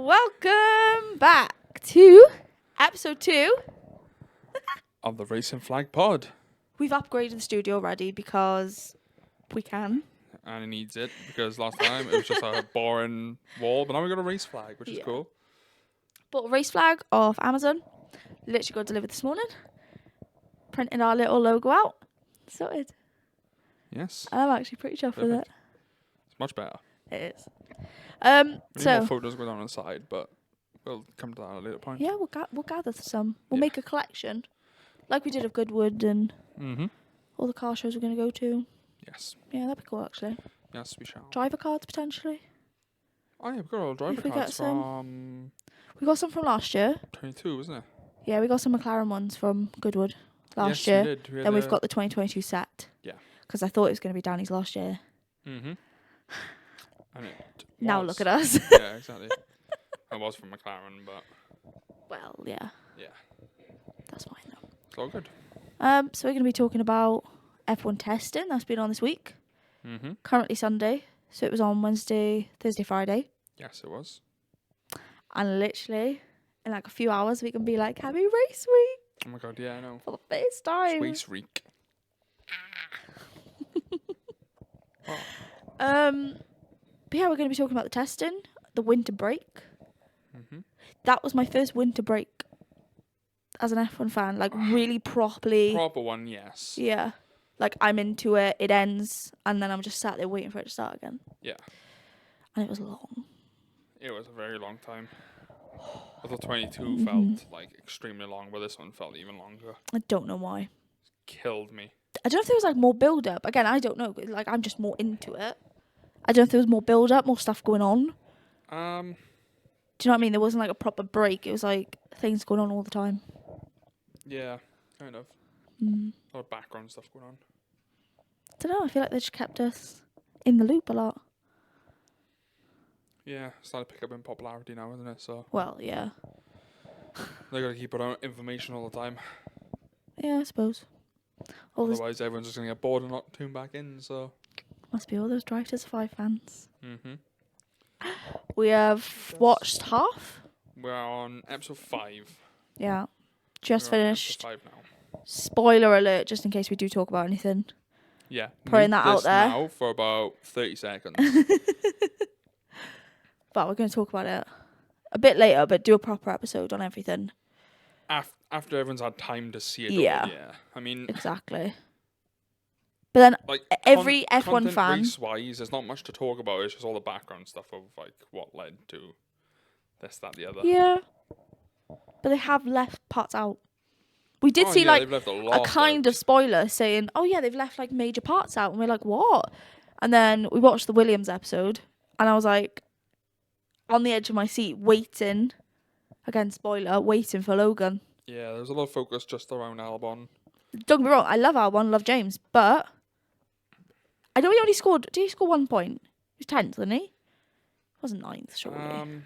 Welcome back to episode 2 of the Racing Flag Pod. We've upgraded the studio already because we can. And it needs it because last time it was just a boring wall, but now we got a race flag, which is cool. Bought a race flag off Amazon. Literally got delivered this morning. Printed our little logo out. Sorted. Yes. I'm actually pretty chuffed with it. It's much better. It is. We need more photos going on the side, but we'll come to that at a later point. Yeah, we'll gather some. We'll make a collection, like we did of Goodwood and all the car shows we're going to go to. Yes. Yeah, that'd be cool actually. Yes, we shall. Driver cards potentially. Oh yeah, we've got all driver cards from... We got some from last year. 22, wasn't it? Yeah, we got some McLaren ones from Goodwood last year. We did. Then we've got the 2022 set. Yeah. Because I thought it was going to be Danny's last year. Mm-hmm. And it now look at us. Yeah, exactly. I was from McLaren, but... Well, yeah. Yeah. That's fine though. It's all good. So we're going to be talking about F1 testing that's been on this week. Mm-hmm. Currently Sunday. So it was on Wednesday, Thursday, Friday. Yes, it was. And literally, in like a few hours, we can be like, happy race week. Oh my god, yeah, I know. For the first time. Race week. But yeah, we're going to be talking about the testing, the winter break. Mm-hmm. That was my first winter break as an F1 fan, like really properly. Proper one, yes. Yeah. Like I'm into it, it ends, and then I'm just sat there waiting for it to start again. Yeah. And it was long. It was a very long time. I thought 22 felt like extremely long, but this one felt even longer. I don't know why. Killed me. I don't know if there was like more build up. Again, I don't know. Like I'm just more into it. I don't know if there was more build up, more stuff going on. Do you know what I mean? There wasn't like a proper break. It was like things going on all the time. Yeah, kind of. A lot of background stuff going on. I don't know. I feel like they just kept us in the loop a lot. Yeah, started to pick up in popularity now, isn't it? So. Well, yeah. They got to keep out information all the time. Yeah, I suppose. Otherwise, everyone's just gonna get bored and not tune back in. So. Must be all those Drive to Survive fans. Mm-hmm. We have watched half. We're on episode 5. Yeah. Just finished. Episode 5 now. Spoiler alert, just in case we do talk about anything. Yeah. Putting that out there. Now for about 30 seconds. But we're going to talk about it a bit later, but do a proper episode on everything. After everyone's had time to see it. Yeah. All, yeah. I mean. Exactly. But then like every F1 fan. Race-wise, there's not much to talk about. It's just all the background stuff of like what led to this, that, the other. Yeah. But they have left parts out. We did see like a kind of spoiler saying, oh yeah, they've left like major parts out. And we're like, what? And then we watched the Williams episode and I was like on the edge of my seat waiting, again spoiler, waiting for Logan. Yeah, there's a lot of focus just around Albon. Don't get me wrong, I love Albon, love James, but I know he only scored, did he score 1 point? He was 10th, wasn't he? He wasn't 9th, surely.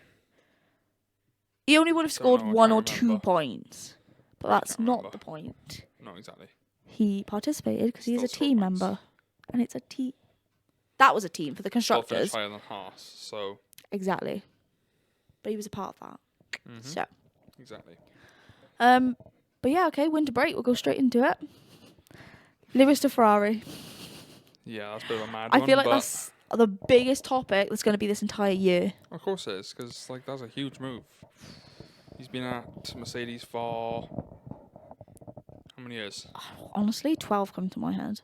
He only would have scored 1 or 2 points. But that's not the point. No, exactly. He participated because he's a team member. And it's a team. That was a team for the constructors. Higher than Haas, so. Exactly. But he was a part of that. Mm-hmm. So. Exactly. But yeah, okay, winter break. We'll go straight into it. Lewis to Ferrari. Yeah, that's a bit of a mad one. I feel like that's the biggest topic that's going to be this entire year. Of course it is, because like that's a huge move. He's been at Mercedes for how many years? Honestly, 12 come to my head.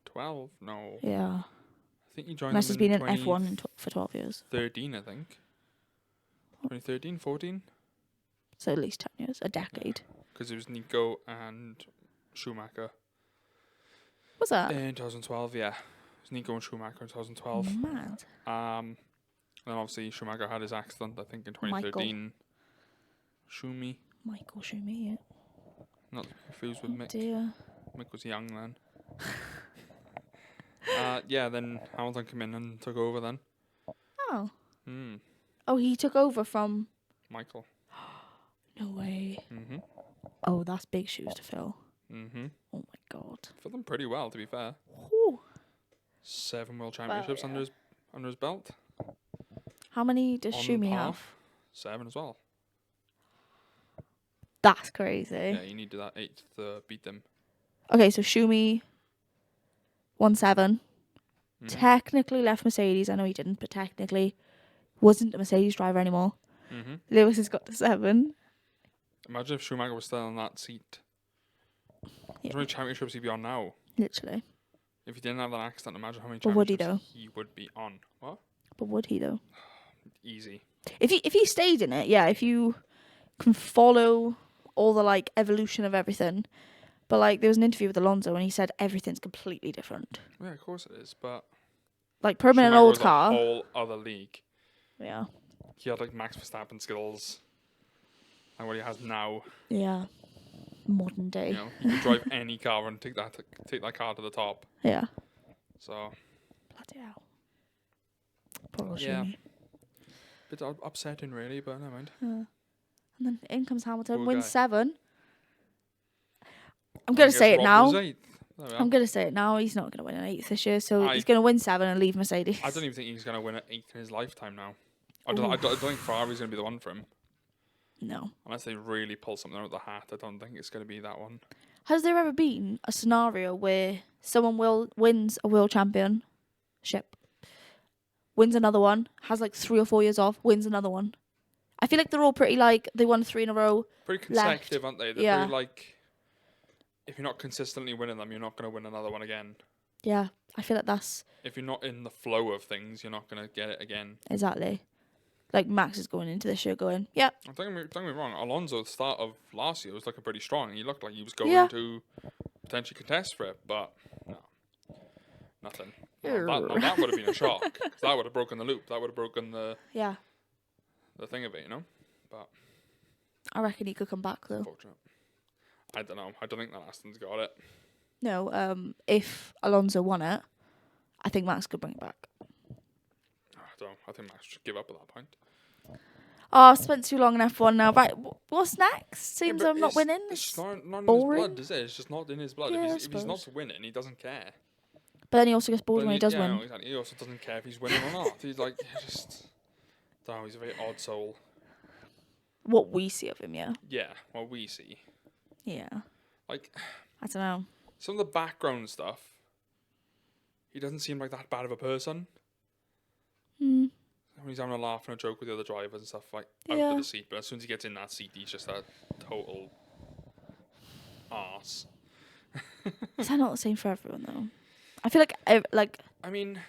12? No. Yeah. I think he joined Unless them he's been in in F1 for 12 years. 13, I think. 2013, 14? So at least 10 years, a decade. Because it was Nico and Schumacher. Was that? In 2012, yeah. It was Nico and Schumacher in 2012. Mad. And then obviously Schumacher had his accident, I think, in 2013. Michael Schumi, yeah. Not confused with Mick. Dear. Mick was young then. Yeah, then Hamilton came in and took over then. Oh. Mm. Oh, he took over from Michael. No way. Mm-hmm. Oh, that's big shoes to fill. Mm-hmm. Oh my god. Filled them pretty well, to be fair. Ooh. 7 world championships under his belt. How many does On Schumi par. have? 7 as well. That's crazy. Yeah, you need that 8 to beat them. Okay, so Schumi won 7. Technically left Mercedes. I know he didn't, but technically wasn't a Mercedes driver anymore. Lewis has got to 7. Imagine if Schumacher was still in that seat. Yeah. How many championships he'd be on now? Literally. If he didn't have that accident, imagine how many But would he, championships he would be on. What? But would he though? Easy. If he stayed in it, yeah. If you can follow all the like evolution of everything, but like there was an interview with Alonso and he said everything's completely different. Yeah, of course it is, but like put him in an old car. A whole other league. Yeah. He had like Max Verstappen skills, and what he has now. Yeah. Modern day. You know, he could drive any car and take that car to the top. Yeah. So. Bloody hell. Poor yeah. Bit upsetting, really, but never mind. Yeah. And then in comes Hamilton, Poor wins guy. 7. I'm going to say it now. I'm going to say it now. He's not going to win an 8th this year, so he's going to win 7 and leave Mercedes. I don't even think he's going to win an 8th in his lifetime now. I don't think Ferrari's going to be the one for him. No. Unless they really pull something out of the hat, I don't think it's going to be that one. Has there ever been a scenario where someone wins a world championship, wins another one, has like 3 or 4 years off, wins another one? I feel like they're all pretty like, they won 3 in a row. Pretty consecutive, aren't they? They're yeah. pretty like, if you're not consistently winning them, you're not going to win another one again. Yeah, I feel like that's... If you're not in the flow of things, you're not going to get it again. Exactly. Like, Max is going into this year going, yeah. Don't get me wrong, Alonso at the start of last year was looking pretty strong. He looked like he was going to potentially contest for it, but no. Nothing. That would have been a shock. 'Cause that would have broken the loop. That would have broken the thing of it, you know? But I reckon he could come back, though. Unfortunate. I don't know. I don't think that Aston's got it. No, if Alonso won it, I think Max could bring it back. I think Max should give up at that point. Oh, I've spent too long in F1 now. Right, what's next? Seems I'm not winning. It's not in his boring. blood, is it? It's just not in his blood. Yeah, if he's not winning, he doesn't care. But then he also gets bored when he does win. No, exactly. He also doesn't care if he's winning or not. He's like, he's a very odd soul. What we see of him, yeah. Yeah, what we see. Yeah. Like, I don't know. Some of the background stuff, he doesn't seem like that bad of a person. When he's having a laugh and a joke with the other drivers and stuff, like, out of the seat. But as soon as he gets in that seat, he's just a total arse. Is that not the same for everyone, though? I feel like I mean,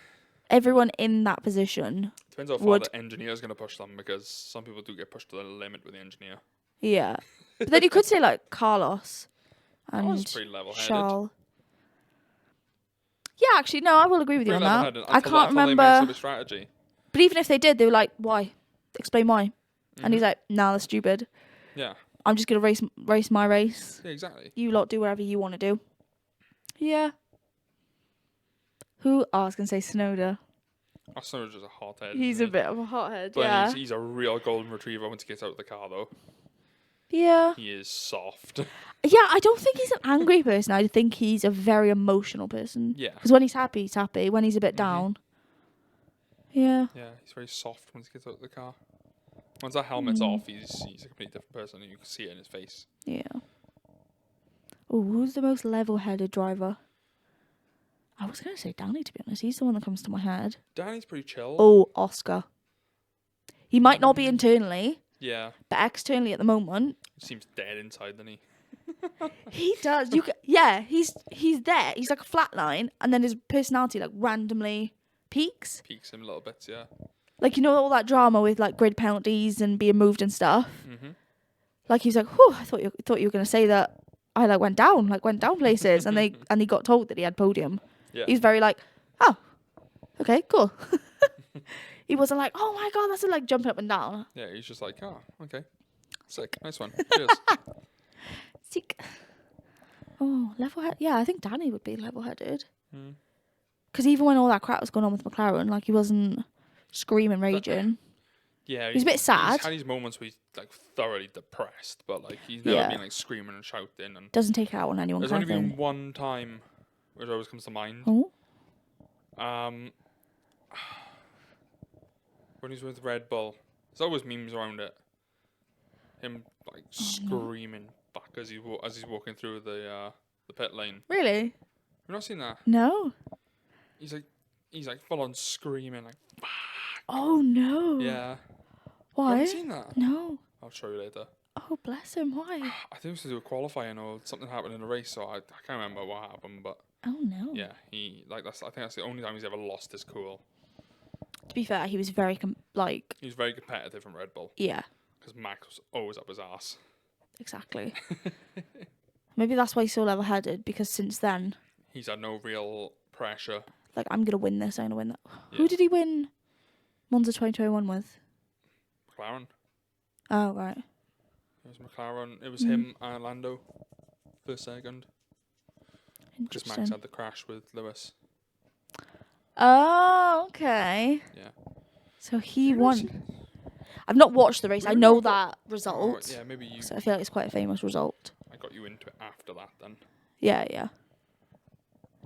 everyone in that position depends how far the engineer's going to push them, because some people do get pushed to the limit with the engineer. Yeah. But then you could say, like, Carlos and pretty level-headed. Charles. Yeah, actually, no, I will agree with you on that. I can't remember. They messed up his strategy. But even if they did, they were like, why? Explain why. And he's like, nah, that's stupid. Yeah. I'm just going to race my race. Yeah, exactly. You lot do whatever you want to do. Yeah. Oh, I was going to say Snowder. Snowder's just a hothead. He's a bit of a hothead, but he's a real golden retriever once he gets out of the car, though. Yeah. He is soft. Yeah, I don't think he's an angry person. I think he's a very emotional person. Yeah. Because when he's happy, he's happy. When he's a bit down. Yeah. Yeah, he's very soft once he gets out of the car. Once that helmet's off, he's a completely different person. You can see it in his face. Yeah. Oh, who's the most level-headed driver? I was going to say Danny, to be honest. He's the one that comes to my head. Danny's pretty chill. Oh, Oscar. He might not be internally. Yeah. But externally at the moment. He seems dead inside, doesn't he? He does. He's there. He's like a flat line. And then his personality like randomly peaks. Peaks him little bits, yeah. Like, you know, all that drama with like grid penalties and being moved and stuff. Like, he was like, whew, I thought you were going to say that I went down places. and he got told that he had podium. Yeah. He was very like, oh, okay, cool. He wasn't like, oh my God, that's like jumping up and down. Yeah, he's just like, oh, okay. Sick. Nice one. Cheers. Sick. Oh, level-headed. Yeah, I think Danny would be level-headed. Because even when all that crap was going on with McLaren, like, he wasn't screaming, raging. Yeah. He's a bit sad. He's had these moments where he's, like, thoroughly depressed, but, like, he's never been, like, screaming and shouting. And doesn't take it out on anyone. There's only been one time, which always comes to mind. Oh? When he was with Red Bull. There's always memes around it. him like screaming back as he's walking through the pit lane. Really? You've not seen that? No. He's like full on screaming like. Fuck. Oh no. Yeah. Why? You haven't seen that? No. I'll show you later. Oh bless him. Why? I think it was to do with qualifying or something happened in the race, so I can't remember what happened, but. Oh no. Yeah, I think that's the only time he's ever lost his cool. To be fair, he was very he was very competitive in Red Bull. Yeah. Because Max was always up his ass. Exactly. Maybe that's why he's so level-headed, because since then he's had no real pressure. Like, I'm gonna win this. I'm gonna win that. Yeah. Who did he win Monza 2021 with? McLaren. Oh right. It was McLaren. It was him and Lando. First, second. Because Max had the crash with Lewis. Oh, okay. Yeah. So he won. I've not watched the race. I know that result. Yeah, maybe you. So I feel like it's quite a famous result. I got you into it after that then. Yeah, yeah.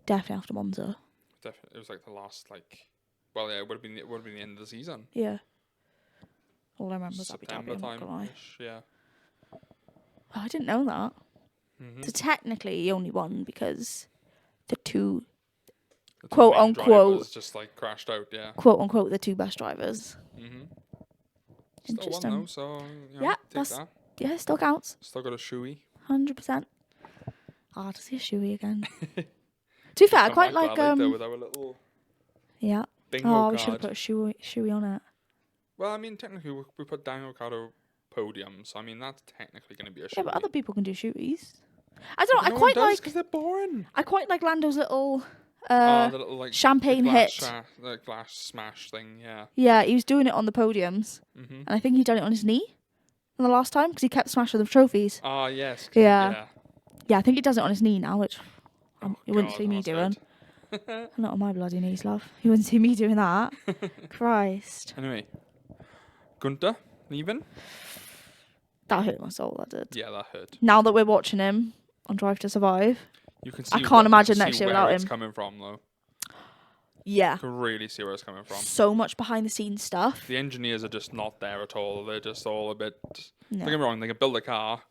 Definitely after Monza. Definitely, it was like the last Well, yeah, it would have been the end of the season. Yeah. All I remember was September time-ish, yeah. Oh, I didn't know that. Mm-hmm. So technically, he only won because the two quote unquote just crashed out, yeah. Quote unquote the two best drivers. Mm-hmm. Interesting. Still won though, so yeah, still counts. Still got a shoey. 100%. To see a shoey again. To be fair, I quite like with our little yeah. bingo we should have put a shoey on it. Well, I mean, technically we put Daniel Ricciardo podium, so I mean that's technically going to be a shoey. Yeah, but other people can do shoeys. I don't know. I quite like because they're boring. I quite like Lando's little the little champagne hit, the glass smash thing. Yeah. Yeah, he was doing it on the podiums, and I think he done it on his knee, the last time because he kept smashing the trophies. Ah, yes. Yeah. I think he does it on his knee now, which you wouldn't see me doing. Not on my bloody knees, love. You wouldn't see me doing that. Christ. Anyway, Gunter leaving. That hurt my soul. That did. Yeah, that hurt. Now that we're watching him on Drive to Survive, you can see I can't imagine next year without him. It's coming from though. Yeah. You can really see where it's coming from. So much behind the scenes stuff. The engineers are just not there at all. They're just all a bit. No. Don't get me wrong. They can build a car,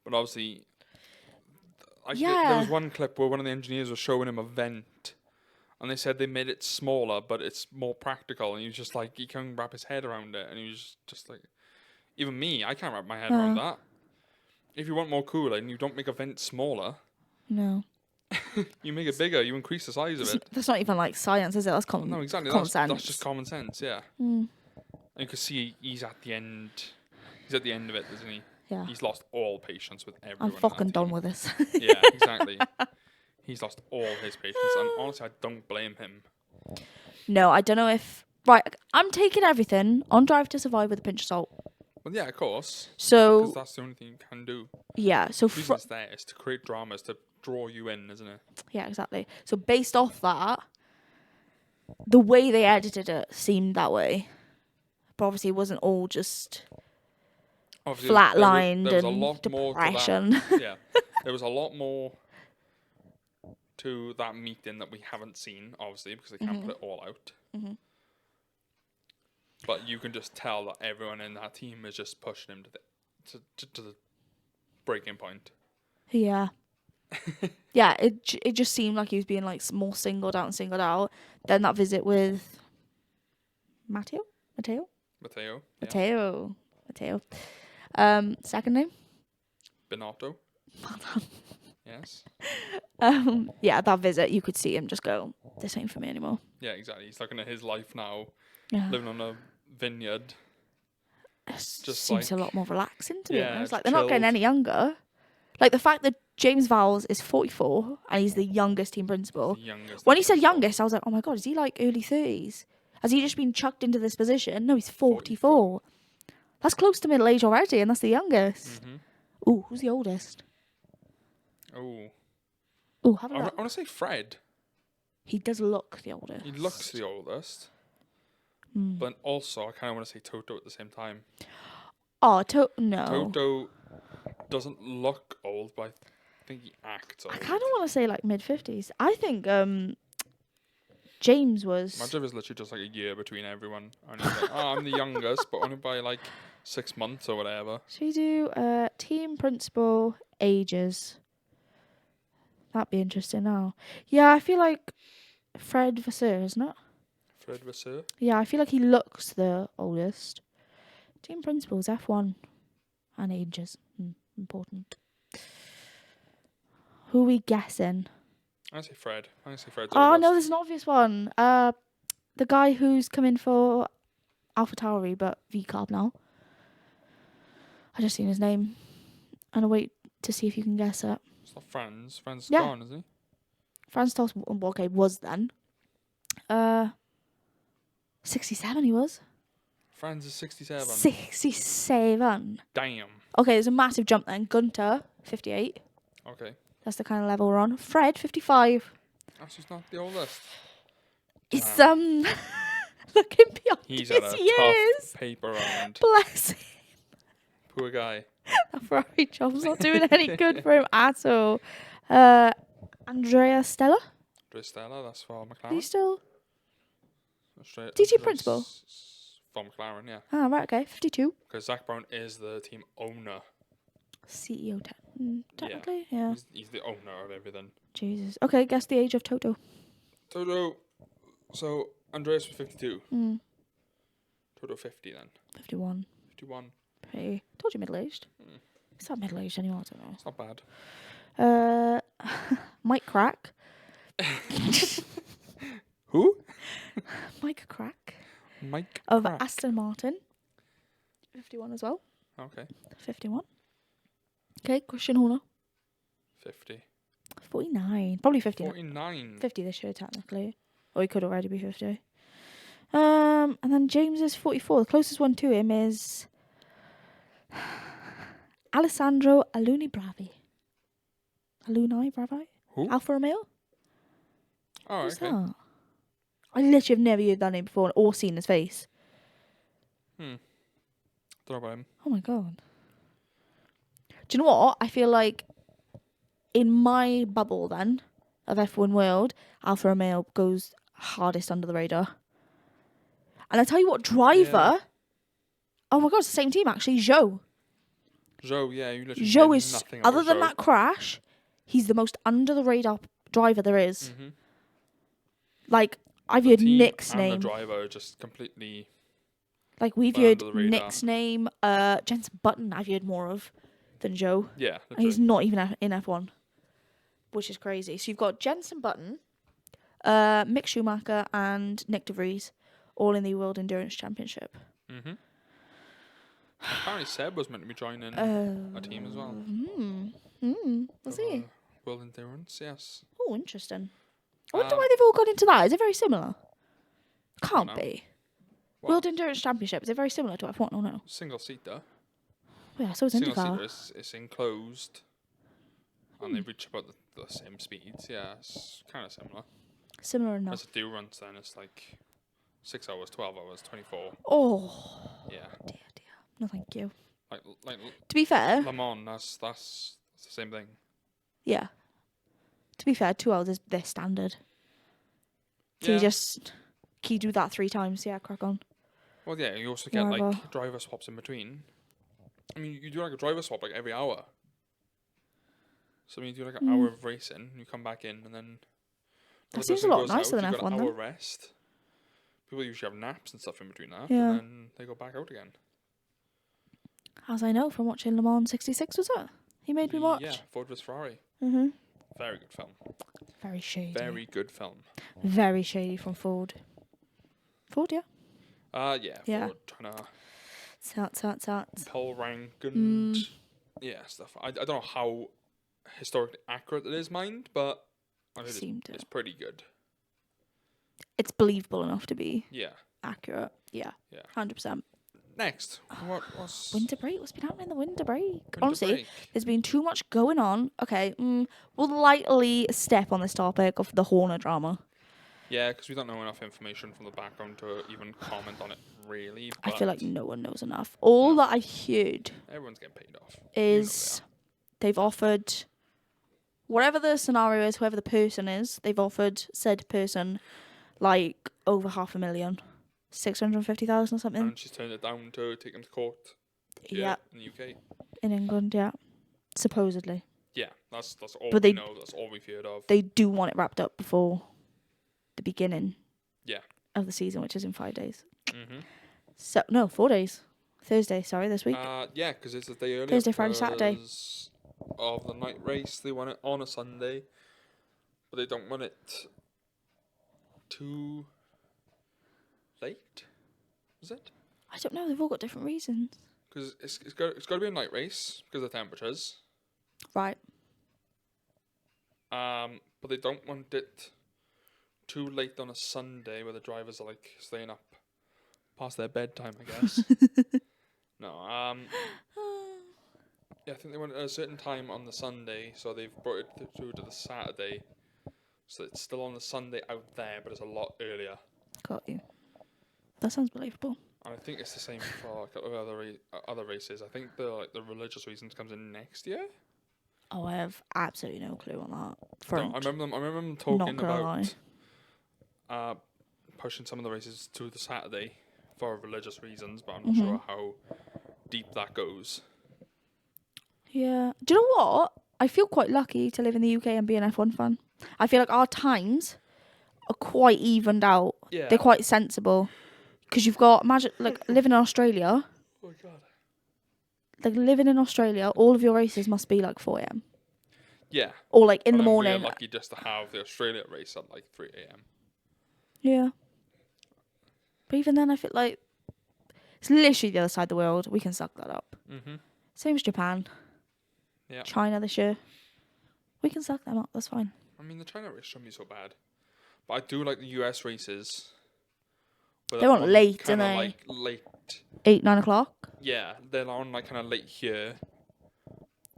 but obviously. There was one clip where one of the engineers was showing him a vent, and they said they made it smaller, but it's more practical. And he was just like, he couldn't wrap his head around it, and he was just like, even me, I can't wrap my head around that. If you want more cooling, you don't make a vent smaller. No. You make it bigger. You increase the size of it. That's not even like science, is it? That's common. No, exactly. Common sense. That's just common sense. Yeah. And you can see he's at the end. He's at the end of it, isn't he? Yeah. He's lost all patience with everyone. I'm fucking done with this. Yeah, exactly. He's lost all his patience, and honestly, I don't blame him. No, I don't know if... Right, I'm taking everything on Drive to Survive with a pinch of salt. Well, yeah, of course. So... Because that's the only thing you can do. Yeah, so... The reason it's there is to create dramas, to draw you in, isn't it? Yeah, exactly. So based off that, the way they edited it seemed that way. But obviously it wasn't all just... flatlined there was and a lot depression. More to that. Yeah, there was a lot more to that meeting that we haven't seen, obviously, because they can't put it all out. But you can just tell that everyone in that team is just pushing him to the breaking point. Yeah. Yeah, it just seemed like he was being like more singled out. Then that visit with Matteo. Second name? Binotto. Yes. Yeah, that visit, you could see him just go, this ain't for me anymore. Yeah, exactly. He's looking at his life now, yeah. living on a vineyard. It seems a lot more relaxing to me. Yeah, It's like they're not getting any younger. Like the fact that James Vowles is 44 and he's the youngest team principal. When he said youngest, I was like, oh my God, is he like early 30s? Has he just been chucked into this position? No, he's 44. That's close to middle age already, and that's the youngest. Ooh, who's the oldest? Ooh, have a look. I want to say Fred. He does look the oldest. He looks the oldest. But also, I kind of want to say Toto at the same time. Oh, no. Toto doesn't look old, but I think he acts old. I kind of want to say like mid-50s. I think James was... Imagine if it was literally just like a year between everyone. And he's like, I'm the youngest, but only by like 6 months or whatever. Should we do team principal ages? That'd be interesting now. Yeah, I feel like Fred Vasseur, isn't it? Fred Vasseur? Yeah, I feel like he looks the oldest. Team principals, F1 and ages. Important. Who are we guessing? I say Fred. I say Fred's Oh, oldest. no, there's an obvious one. The guy who's coming for AlphaTauri, but V-Carb now. I just seen his name. And I'll wait to see if you can guess it. It's not Franz. Franz is Yeah. gone, isn't he? Franz Tost, okay, was then. 67 he was. Franz is 67. 67. Damn. Okay, there's a massive jump then. Gunter, 58. Okay. That's the kind of level we're on. Fred, 55. That's just not the oldest. It's, looking beyond He's his had a years. tough paper round. Bless him. Poor guy. That Ferrari job's not doing any good for him at all. Andrea Stella? Andrea Stella, that's for McLaren. Are you still? Straight DG principal? For McLaren, yeah. Ah, right, okay. 52. Because Zach Brown is the team owner. CEO, technically, yeah. He's the owner of everything. Jesus. Okay, guess the age of Toto. Toto. So, Andreas was 52. Toto 50 then. 51. 51. Pretty. Told you middle-aged. It's not middle-aged anymore, I don't know. It's not bad. Mike Crack. Who? Mike Crack. Mike Of Crack. Aston Martin. 51 as well. Okay. 51. Okay, Christian Horner. 50. 49. Probably 50. 49. 50 this year, technically. Or he could already be 50. And then James is 44. The closest one to him is Alessandro Aluni Bravi. Aluni Bravi? Who? Alfa Romeo? Oh, Who's okay. that? I literally have never heard that name before or seen his face. Don't know about him. Oh my god. Do you know what? I feel like in my bubble then of F1 world, Alfa Romeo goes hardest under the radar. And I tell you what, driver. Yeah. Oh my god, it's the same team actually. Zhou. Zhou, yeah, you literally Zhou know is, nothing about other than Zhou. that crash, he's the most under the radar driver there is. Like, I've The heard team Nick's and name. the driver are just completely. Like, we've fly heard under the radar. Nick's name. Jensen Button, I've heard more of than Zhou. Yeah, And he's literally. not even in F1, which is crazy. So you've got Jensen Button, Mick Schumacher, and Nick De Vries, all in the World Endurance Championship. Apparently Seb was meant to be joining a team as well. Was he? World Endurance, yes. Oh, interesting. I wonder why they've all got into that. Is it very similar? Can't know. be. What? World Endurance Championship, is it very similar to F1 or no? Single seater. Yeah, so it's Single IndyCar. seater is enclosed. And they reach about the same speeds. Yeah, it's kind of similar. Similar enough. As a endurance, then it's like 6 hours, 12 hours, 24. Oh, Yeah. dear. No, thank you. Like To be fair, Le Mans, that's the same thing. yeah. To be fair, 2 hours is their standard. So Yeah. can you do that 3 times? Yeah, crack on. Well, yeah, you also get Whatever. like driver swaps in between. I mean, you do like a driver swap like every hour. So I mean, you do like an hour of racing, you come back in, and then That the seems a person lot goes nicer out, than you've got F1 an hour then. rest. People usually have naps and stuff in between that, Yeah. and then they go back out again. As I know from watching Le Mans 66, was it? He made me watch. Yeah, Ford vs Ferrari. Mm-hmm. Very good film. Very shady. Very good film. Very shady from Ford. Ford, yeah. Yeah, Yeah. Ford trying to Tat. pull rank and yeah, stuff. I don't know how historically accurate it is, mind, but I think it's pretty good. It's believable enough to be Yeah. accurate. Yeah. Yeah. 100%. Next, what's Winter break? What's been happening in the winter break? winter Honestly, break? there's been too much going on. Okay, we'll lightly step on this topic of the Horner drama. Yeah, because we don't know enough information from the background to even comment on it, really. I But feel like no one knows enough. All that I heard everyone's getting paid off. is they've offered, whatever the scenario is, whoever the person is, they've offered said person like over $500,000, 650,000 or something. And she's turned it down to take him to court. here in the UK. In England, yeah. Supposedly. Yeah, that's all but we know. That's all we've heard of. They do want it wrapped up before the beginning of the season, which is in 5 days. Mm-hmm. So, no, 4 days. Thursday, sorry, this week. Yeah, because it's a day earlier. Thursday, Friday, Saturday. Of the night race, they want it on a Sunday, but they don't want it too late. Is it? I don't know. They've all got different reasons. Because it's got to be a night race because of the temperatures. Right. But they don't want it too late on a Sunday where the drivers are like staying up past their bedtime, I guess. No. Yeah, I think they want it at a certain time on the Sunday, so they've brought it through to the Saturday. So it's still on the Sunday out there, but it's a lot earlier. Got you. That sounds believable. And I think it's the same for like other races. I think the religious reasons comes in next year. Oh, I have absolutely no clue on that. No, I remember them talking about pushing some of the races to the Saturday for religious reasons, but I'm not sure how deep that goes. Yeah. Do you know what? I feel quite lucky to live in the UK and be an F1 fan. I feel like our times are quite evened out. Yeah. They're quite sensible. Because you've got, imagine, like, living in Australia. Oh, my God. Like, living in Australia, all of your races must be, like, 4 a.m. Yeah. Or, like, in the morning. We're lucky just to have the Australia race at, like, 3 a.m. Yeah. But even then, I feel like it's literally the other side of the world. We can suck that up. Mm-hmm. Same as Japan. Yeah. China this year. We can suck them up. That's fine. I mean, the China race shouldn't be so bad. But I do like the US races. They want late, don't they? Like late. 8, 9 o'clock? Yeah, they're on like kind of late here.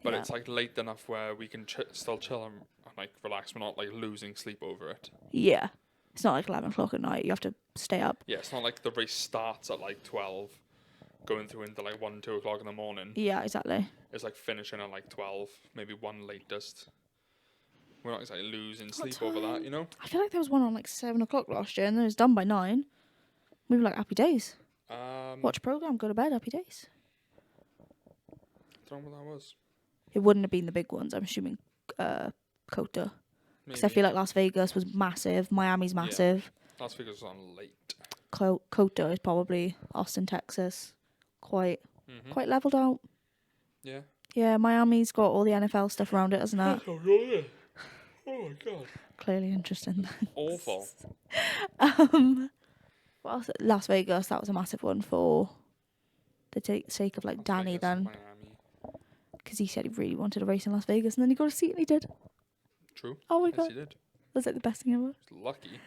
But Yeah. it's like late enough where we can still chill and like relax. We're not like losing sleep over it. Yeah. It's not like 11 o'clock at night. You have to stay up. Yeah, it's not like the race starts at like 12, going through into like 1, 2 o'clock in the morning. Yeah, exactly. It's like finishing at like 12, maybe 1 latest. We're not exactly losing sleep over that, you know? I feel like there was one on like 7 o'clock last year and then it was done by 9. We were like, happy days. Watch a programme, go to bed, happy days. I don't know what that was. It wouldn't have been the big ones, I'm assuming COTA. Because I feel like Las Vegas was massive, Miami's massive. Yeah. Las Vegas was on late. COTA is probably Austin, Texas. Quite leveled out. Yeah. Yeah, Miami's got all the NFL stuff around it, hasn't it? Oh, yeah. Oh my God. Clearly interesting. Awful. What else? Las Vegas, that was a massive one for the sake of like Las Danny Vegas, then. Miami. Because he said he really wanted a race in Las Vegas and then he got a seat and he did. True. Oh my yes, God. he did. That's like the best thing ever. Lucky.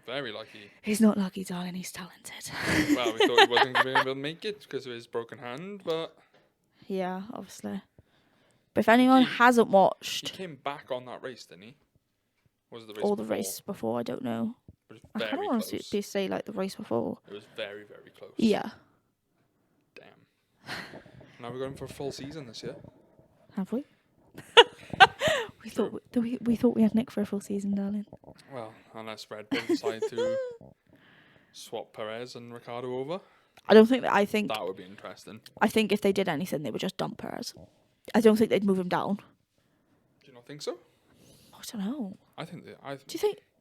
Very lucky. He's not lucky, darling, he's talented. Well, we thought he wasn't going to be able to make it because of his broken hand, but... Yeah, obviously. But if anyone hasn't watched... He came back on that race, didn't he? Or was it the race or before? the race before, I don't know. But it was I very kind of want close. to say like the race before. It was very, very close. Yeah. Damn. Now we're going for a full season this year. Have we? we thought we had Nick for a full season, darling. Well, unless Red Bull decide to swap Perez and Ricciardo over. I think that would be interesting. I think if they did anything, they would just dump Perez. I don't think they'd move him down. Do you not think so? I don't know. I think they.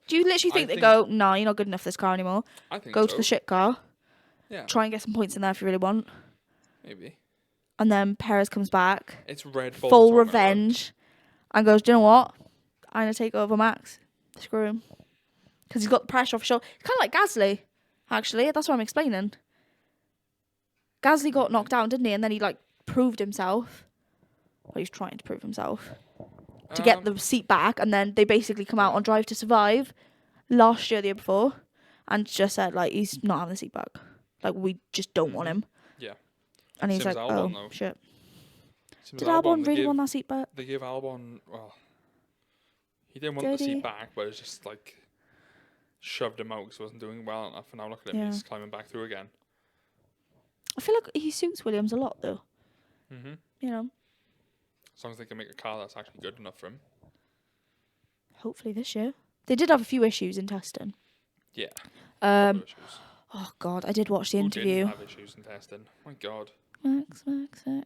Do you literally think they go, no, you're not good enough for this car anymore? I think go to the shit car. Yeah. Try and get some points in there if you really want. Maybe. And then Perez comes back. It's Red Bull. Full revenge. And goes, do you know what? I'm going to take over Max. Screw him. Because he's got the pressure off his shoulder. It's kind of like Gasly, actually. That's what I'm explaining. Gasly got knocked down, didn't he? And then he, like, proved himself. Well, he's trying to prove himself. To get the seat back. And then they basically come out on Drive to Survive last year, the year before. And just said, like, he's not having the seat back. Like, we just don't want him. Yeah. And he's Same like, as Albon, oh, though. shit. Did Albon really want that seat back? They gave Albon, well, he didn't want the seat back, but it's just like shoved him out because he wasn't doing well enough. And now look at him, he's climbing back through again. I feel like he suits Williams a lot, though. Mm-hmm. You know. As long as they can make a car that's actually good enough for him. Hopefully this year. They did have a few issues in testing. Yeah. Oh, God, I did watch the interview. Who didn't have issues in testing? My God. Max,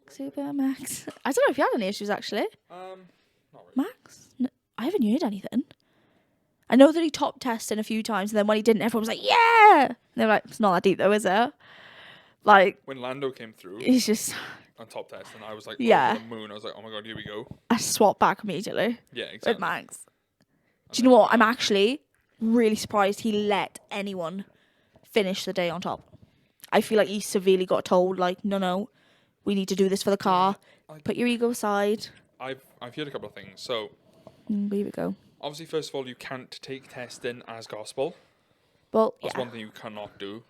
Super Max. I don't know if you had any issues, actually. Not really. Max? No, I haven't heard anything. I know that he top tested a few times, and then when he didn't, everyone was like, yeah! And they're like, it's not that deep, though, is it? Like... When Lando came through... He's just... On top test, and I was like, yeah. over the moon. I was like, oh my god, here we go. I swapped back immediately. Yeah, exactly. With Max. Do you know what? I'm actually really surprised he let anyone finish the day on top. I feel like he severely got told, like, no, we need to do this for the car. Put your ego aside. I've heard a couple of things. So, here we go. Obviously, first of all, you can't take testing as gospel. Well, That's one thing you cannot do.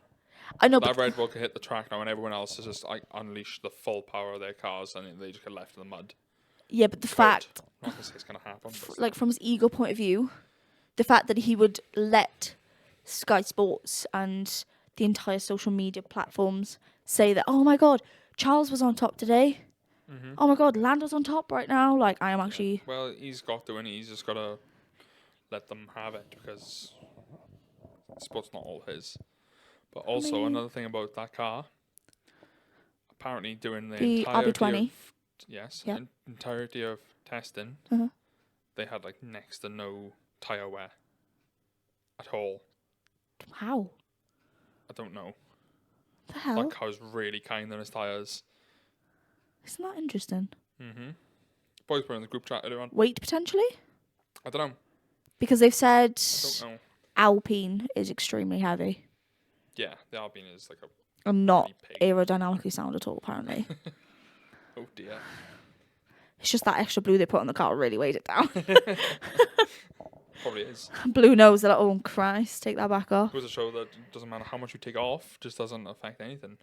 I know, that Red Bull can hit the track now, and everyone else has just like unleashed the full power of their cars, and they just get left in the mud. Yeah, but the fact, I'm not gonna say it's gonna happen. Like from his ego point of view, the fact that he would let Sky Sports and the entire social media platforms say that, oh my god, Charles was on top today. Mm-hmm. Oh my god, Lando's on top right now. Like, I am actually. Well, he's got to, and he's just gotta let them have it because sport's not all his. But also, another thing about that car, apparently during the entirety RB20. Entirety of testing, they had like next to no tyre wear at all. How? I don't know. The hell? That car's really kind on his tyres. Isn't that interesting? Mm-hmm. Boys were in the group chat earlier on. Weight potentially? I don't know. Because they've said I don't know. Alpine is extremely heavy. Yeah, the Alpine is like a... And not aerodynamically sound at all, apparently. Oh dear. It's just that extra blue they put on the car really weighed it down. Probably is. Blue knows that, oh Christ, take that back off. It was a show that it doesn't matter how much you take off, just doesn't affect anything.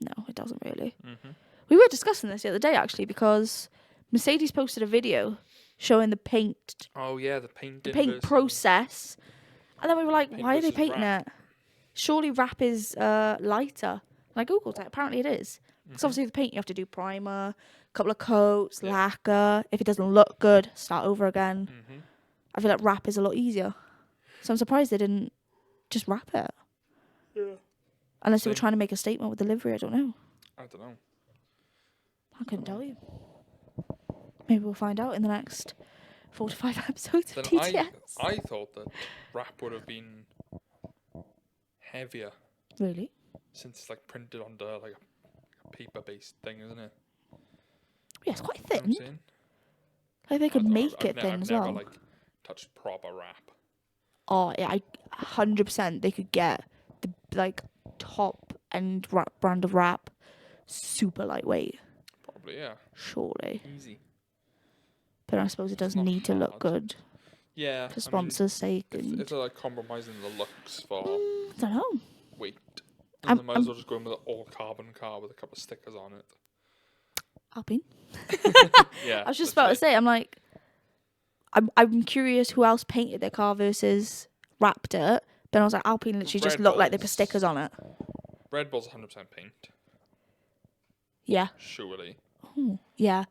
No, it doesn't really. Mm-hmm. We were discussing this the other day, actually, because Mercedes posted a video showing the paint. Oh yeah, the paint process. And then we were like, why are they painting wrap. it? Surely wrap is lighter. And I googled it. Apparently it is. Because obviously with paint you have to do primer, a couple of coats, lacquer. If it doesn't look good, start over again. Mm-hmm. I feel like wrap is a lot easier. So I'm surprised they didn't just wrap it. Yeah. Unless they were trying to make a statement with the livery, I don't know. I don't know. I couldn't tell you. Maybe we'll find out in the next 4 to 5 episodes of TTS. I thought that wrap would have been heavier. Really? Since it's like printed onto like a paper-based thing, isn't it? Yeah, it's quite thin. You know what I'm saying? Like they could make it thin as well. I've never like touched proper wrap. Oh yeah, 100% they could get the like top end brand of wrap super lightweight. Probably, yeah. Surely. Easy. But I suppose it does need to look good. Yeah. For sponsors' sake. If they're like compromising the looks for I don't know. weight. And they might as well just go in with an all carbon car with a couple of stickers on it. Alpine. Yeah. I was just about to say, I'm like, I'm curious who else painted their car versus wrapped it. But I was like, Alpine literally just looked like they put stickers on it. Red Bull's 100% paint. Yeah. Surely. Oh, yeah.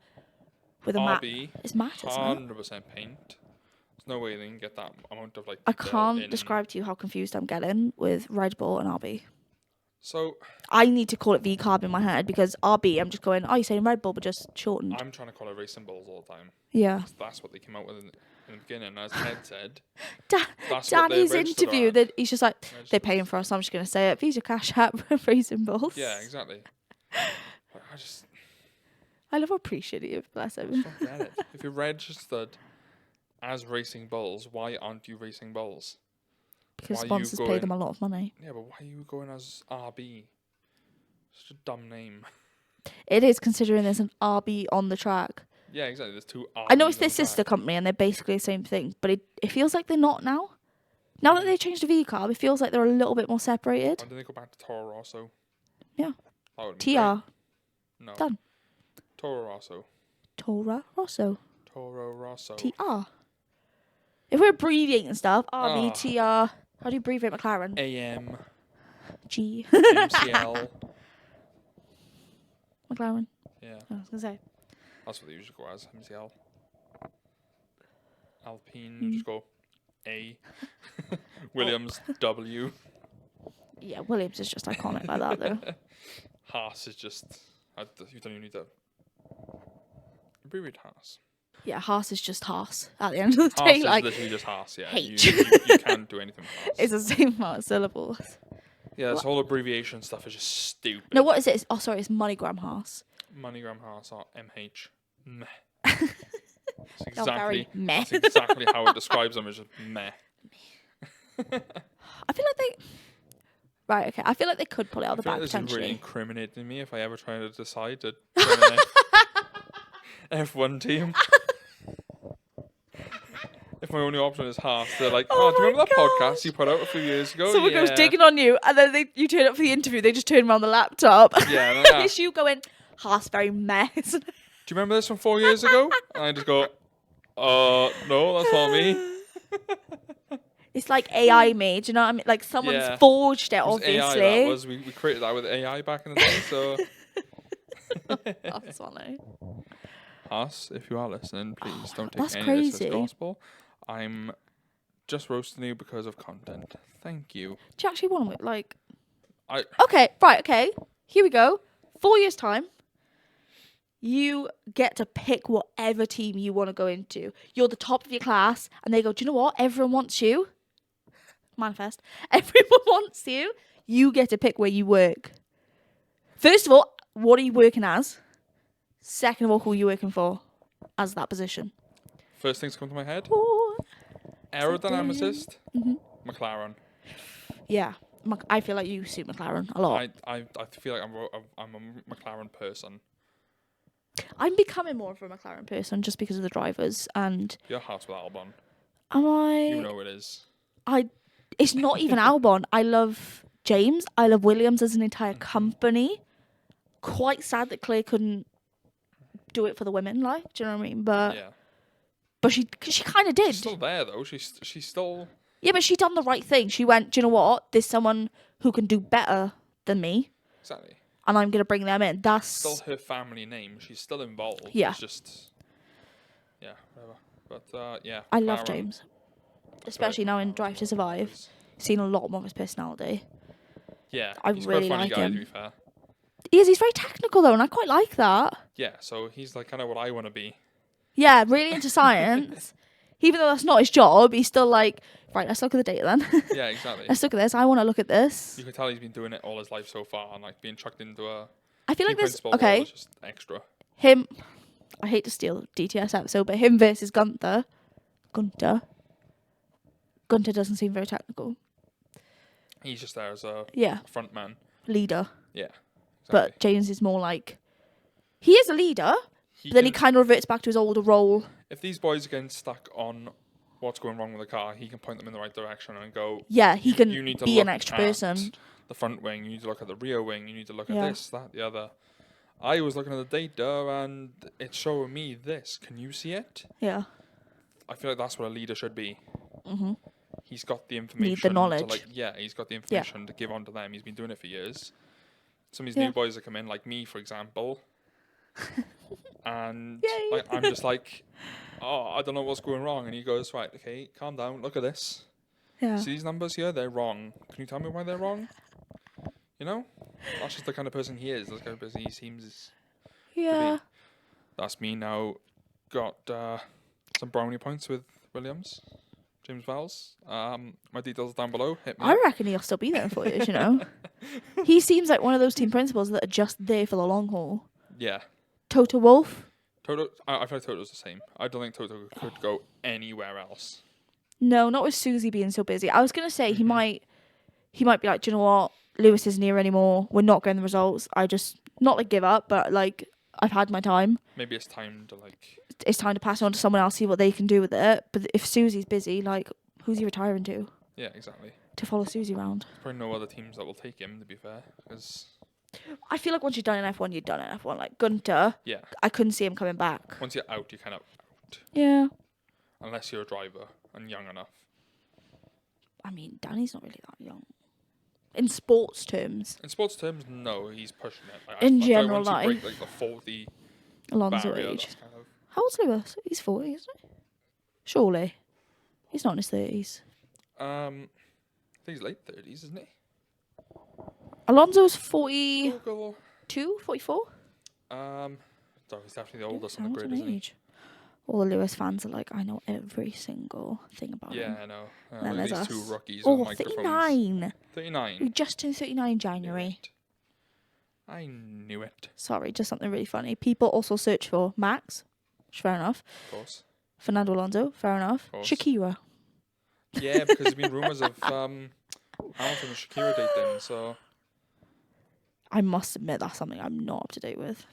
With a matte. It's matte, isn't it? 100% paint. There's no way they can get that amount of like. I can't describe to you how confused I'm getting with Red Bull and RB. So. I need to call it V-carb in my head because RB, I'm just going, oh, you're saying Red Bull, but just shortened. I'm trying to call it racing balls all the time. Yeah. That's what they came out with in the beginning. As Ted said. Danny's interview, that he's just like, they're paying for us, so I'm just going to say it. Visa Cash App, racing balls. Yeah, exactly. I love how appreciative, bless him. I just don't get it. If you're registered as Racing Bulls, why aren't you Racing Bulls? Because sponsors pay them a lot of money. Yeah, but why are you going as RB? Such a dumb name. It is, considering there's an RB on the track. Yeah, exactly. There's two RBs. I know it's their sister company and they're basically the same thing, but it feels like they're not now. Now that they changed to V-carb, it feels like they're a little bit more separated. Why didn't they go back to Toro Rosso? Yeah. TR. No. Done. Toro Rosso. Toro Rosso. Toro Rosso. TR. If we're abbreviating stuff, RB, TR. How do you abbreviate McLaren? AM. G. MCL. McLaren. Yeah. I was going to say. That's what they usually go as, MCL. Alpine, just go A. Williams, W. Yeah, Williams is just iconic like that, though. Haas is just You don't even need to abbreviate Haas. Yeah, Haas is just Haas at the end of the day. Haas Like, is literally just Haas, yeah. H. You can't do anything with Haas. It's the same amount of syllables. Yeah, this whole abbreviation stuff is just stupid. No, what is it? Oh, sorry, it's MoneyGram Haas. MoneyGram Haas or MH. Meh. That's Very meh. That's exactly how it describes them, is just meh. I feel like they... Right, okay. I feel like they could pull it out of the bag, this potentially. is really incriminating me if I ever try to decide to join an F1 team. If my only option is Haas, they're like, do you remember that podcast you put out a few years ago? Someone goes digging on you, and then you turn up for the interview, they just turn around the laptop. Yeah. It's you going, Haas, very mess. Do you remember this from 4 years ago? And I just go, no, that's not me. It's like AI made, you know what I mean? Like someone's forged it, obviously. AI, that was. We created that with AI back in the day, so... That's funny. Haas, if you are listening, please don't take That's any crazy. of this as gospel. I'm just roasting you because of content. Thank you. Do you actually want to, like... I Okay. Here we go. 4 years' time. You get to pick whatever team you want to go into. You're the top of your class, and they go, do you know what? Everyone wants you. Manifest. Everyone wants you. You get to pick where you work. First of all, what are you working as? Second of all, who are you working for as that position? First things come to my head. Ooh. Aerodynamicist. McLaren. Yeah. I feel like you suit McLaren a lot. I feel like I'm a McLaren person. I'm becoming more of a McLaren person just because of the drivers, and You're Haas with Albon. Am I? You know it is. It's not even Albon. I love James. I love Williams as an entire company. Quite sad that Claire couldn't do it for the women, like, do you know what I mean? But she kind of did. She's still there though. She's still. Yeah, but she done the right thing. She went, do you know what? There's someone who can do better than me. Exactly. And I'm gonna bring them in. That's still her family name. She's still involved. Yeah. It's just. Yeah, whatever. But yeah. I love James, especially now in Drive to Survive. Seen a lot more of his personality. Yeah, he's really quite a funny like guy, him. to be fair. He's very technical though, and I quite like that. Yeah, so he's like kind of what I want to be. Yeah, really into science. Even though that's not his job, he's still like, right, let's look at the data then. Yeah, exactly. Let's look at this. I want to look at this. You can tell he's been doing it all his life so far, and like being chucked into a. I feel like this. Role is just extra. Him. I hate to steal DTS episode, but him versus Gunther. Gunther doesn't seem very technical. He's just there as a front man. Leader. Yeah. Exactly. But James is more like, he is a leader, but then he kind of reverts back to his older role. If these boys are getting stuck on what's going wrong with the car, he can point them in the right direction and go, yeah, he can you need to be an look extra at person. The front wing, you need to look at the rear wing, you need to look at this, that, the other. I was looking at the data and it's showing me this. Can you see it? Yeah. I feel like that's what a leader should be. Mm-hmm. He's got the information. Need the knowledge. He's got the information to give on to them. He's been doing it for years. Some of these new boys that come in, like me, for example, and like, I'm just like, I don't know what's going wrong. And he goes, right, okay, calm down, look at this. Yeah. See these numbers here? They're wrong. Can you tell me why they're wrong? You know? That's just the kind of person he is. That's the kind of person he seems to be. That's me now. Got some brownie points with Williams. James Wells. My details are down below. Hit me. I reckon he'll still be there for you, you know. He seems like one of those team principals that are just there for the long haul. Yeah. Toto Wolff. Toto, I feel like Toto's the same. I don't think Toto could go anywhere else. No, not with Susie being so busy. I was gonna say he might be like, do you know what? Lewis isn't here anymore. We're not getting the results. I just not like give up, but like I've had my time. Maybe it's time to like. It's time to pass it on to someone else, see what they can do with it. But if Susie's busy, like, who's he retiring to? Yeah, exactly. To follow Susie around. There's probably no other teams that will take him, to be fair. Because I feel like once you've done an F1, you've done an F1. Like Gunter, I couldn't see him coming back. Once you're out, you're kind of out. Yeah. Unless you're a driver and young enough. I mean, Danny's not really that young. In sports terms. In sports terms, no, he's pushing it. Like, in I general feel like once life. you break like the 40 Alonso barrier, age. that's kind of... How old's Lewis? He's 40, isn't he? Surely. He's not in his 30s. I think he's late 30s, isn't he? Alonso's 42, Google. 44? He's definitely the oldest on the grid, isn't he? All the Lewis fans are like, I know every single thing about him. Yeah, I know. Then there's these us. two rookies Oh, with microphones. 39. 39. We just turned 39 in January. I knew it. Sorry, just something really funny. People also search for Max. Fair enough. Of course. Fernando Alonso. Fair enough. Shakira. Yeah, because there's been rumours of Hamilton and Shakira dating, so... I must admit that's something I'm not up to date with.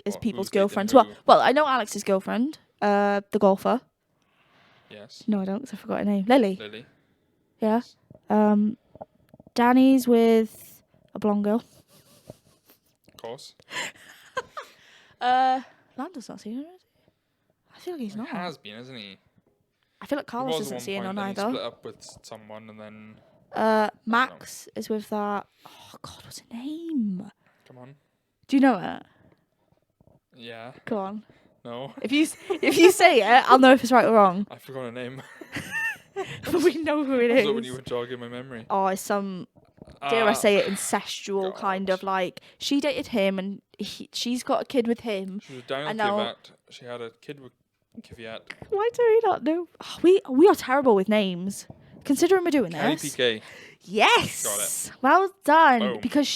Is people's girlfriends. Well, I know Alex's girlfriend, the golfer. Yes. No, I don't, because I forgot her name. Lily. Yeah. Yes. Danny's with a blonde girl. Of course. Lando's not seeing her, is he? I feel like he's not. He has been, isn't he? I feel like Carlos isn't seeing her either. He split up with someone and then... Max is with that... Oh, God, what's her name? Come on. Do you know it? Yeah. Go on. No. If you say it, I'll know if it's right or wrong. I forgot her name. We know who it is. So when you were jogging my memory. Oh, it's some... dare I say it, incestual kind of like... She dated him and she's got a kid with him. She was down Kvyat. She had a kid with Kvyat. Why do we not know? Oh, we are terrible with names. Considering we're doing Kelly this. Piquet. Yes. Got it. Well done. Boom. Because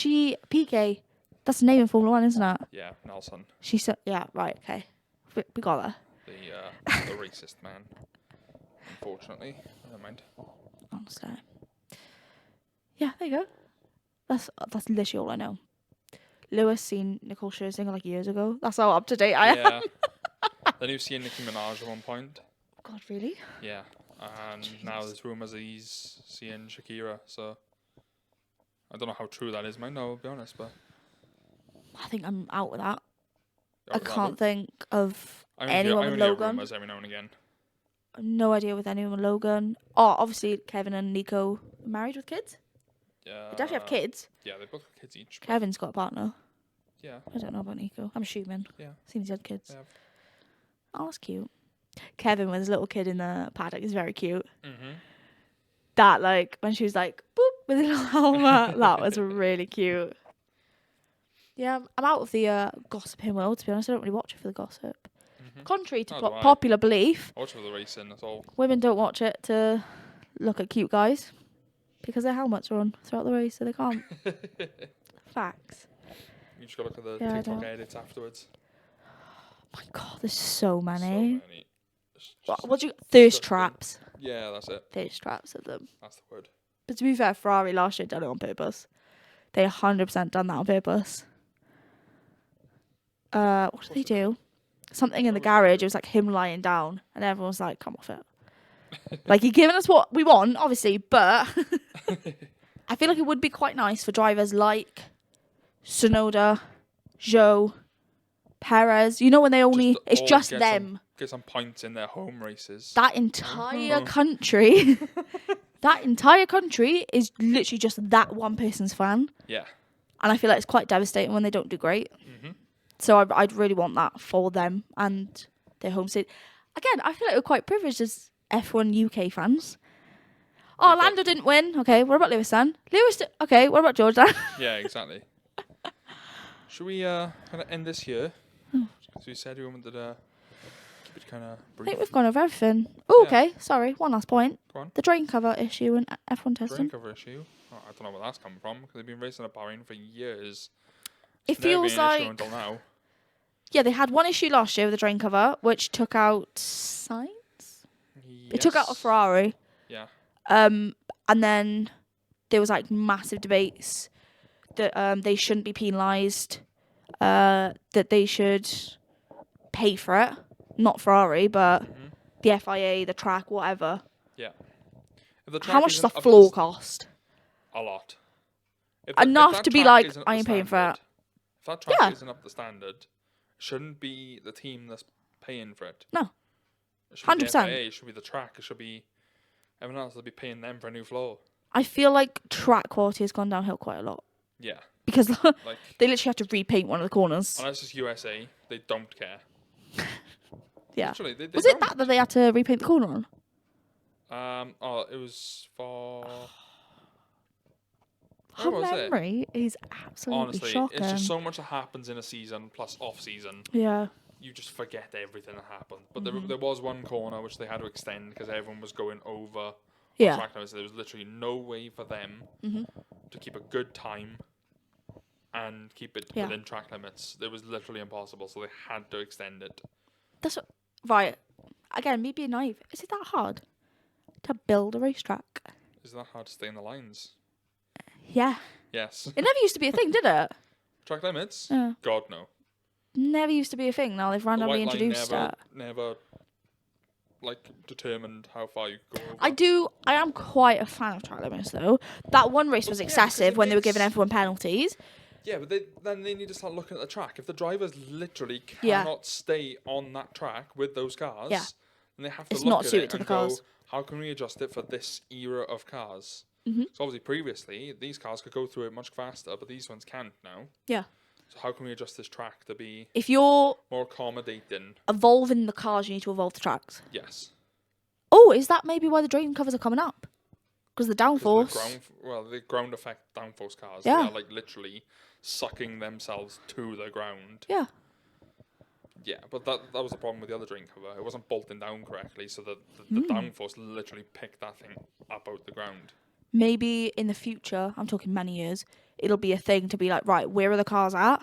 Piquet, that's the name in Formula 1, isn't it? Yeah, Nelson. She said, yeah, right, okay. We got her. The racist man. Unfortunately. Never mind. Honestly. Yeah, there you go. That's literally all I know. Lewis seen Nicole Scherzinger like years ago. That's how up to date I am. Then you've seen Nicki Minaj at one point. God, really? Yeah. And now there's rumours that he's seeing Shakira, so I don't know how true that is, mate. No, I'll be honest, but I think I'm out with that. I can't think of anyone with Logan. Rumours every now and again. No idea with anyone with Logan. Oh, obviously Kevin and Nico are married with kids. Yeah. They definitely have kids. Yeah, they both have kids each. Kevin's got a partner. Yeah. I don't know about Nico. I'm assuming. Yeah. Seen he's had kids. They have. Oh, that's cute. Kevin with his little kid in the paddock is very cute. Mm-hmm. That, like, when she was like, boop, with a little helmet, that was really cute. Yeah, I'm out of the gossiping world, to be honest. I don't really watch it for the gossip. Mm-hmm. Contrary to popular belief, I watch it for the racing, that's all. Women don't watch it to look at cute guys because their helmets are on throughout the race, so they can't. Facts. You just got to look at the TikTok edits afterwards. Oh my God, there's so many. What do you... Thirst traps. Yeah, that's it. Thirst traps of them. That's the word. But to be fair, Ferrari last year done it on purpose. They 100% done that on purpose. What did they do? Something in the garage. It was like him lying down, and everyone was like, "Come off it." Like, you're giving us what we want, obviously, but I feel like it would be quite nice for drivers like Tsunoda, Zhou, Perez. You know, when they only... It's just them. Get some points in their home races. That entire country... That entire country is literally just that one person's fan. Yeah. And I feel like it's quite devastating when they don't do great. Mm-hmm. So I'd really want that for them and their home state. Again, I feel like we're quite privileged as F1 UK fans. Oh, Lando didn't win. Okay, what about Lewis then? Okay, what about George then? Yeah, exactly. Should we kind of end this here? Because we said we wanted to keep it kind of brief. I think we've gone over everything. Oh, yeah. Okay, sorry, one last point. Go on. The drain cover issue and F1 testing. Drain cover issue? Oh, I don't know where that's come from, because they've been racing at Bahrain for years. It feels like... until now. Yeah, they had one issue last year with the drain cover, which took out Sainz? Yes. It took out a Ferrari. Yeah. And then there was like massive debates that they shouldn't be penalised, that they should pay for it. Not Ferrari, but the FIA, the track, whatever. Yeah. How much does a floor cost? A lot. Enough to be like, I ain't paying for it. If that track isn't up to standard, shouldn't be the team that's paying for it. No. It should be 100%. The FIA, it should be the track. It should be everyone else will be paying them for a new floor. I feel like track quality has gone downhill quite a lot. Yeah. Because like, they literally have to repaint one of the corners. Unless it's USA, they don't care. Yeah. Literally, they was it that they had to repaint the corner on? Oh, it was for... Her memory is absolutely honestly shocking. It's just so much that happens in a season plus off season. Yeah. You just forget everything that happened. But there was one corner which they had to extend because everyone was going over track limits. There was literally no way for them to keep a good time and keep it within track limits. It was literally impossible, so they had to extend it. Right. Again, me being naive. Is it that hard to build a racetrack? Is that hard to stay in the lines? Yeah. Yes. It never used to be a thing, did it? Track limits? Yeah. God, no. Never used to be a thing. Now they've randomly introduced it. Never, determined how far you could go over. I am quite a fan of track limits, though. That one race was excessive when they were giving everyone penalties. Yeah, but then they need to start looking at the track. If the drivers literally cannot stay on that track with those cars, then they have to look at it and go, how can we adjust it for this era of cars? So obviously previously, these cars could go through it much faster, but these ones can't now. Yeah. So how can we adjust this track to be if you're more accommodating? Evolving the cars, you need to evolve the tracks. Yes. Oh, is that maybe why the drain covers are coming up? Because the downforce. The ground effect downforce cars. Yeah. They are literally sucking themselves to the ground. Yeah. Yeah, but that was the problem with the other drain cover. It wasn't bolting down correctly, so the downforce literally picked that thing up out the ground. Maybe in the future, I'm talking many years, it'll be a thing to be like, right, where are the cars at?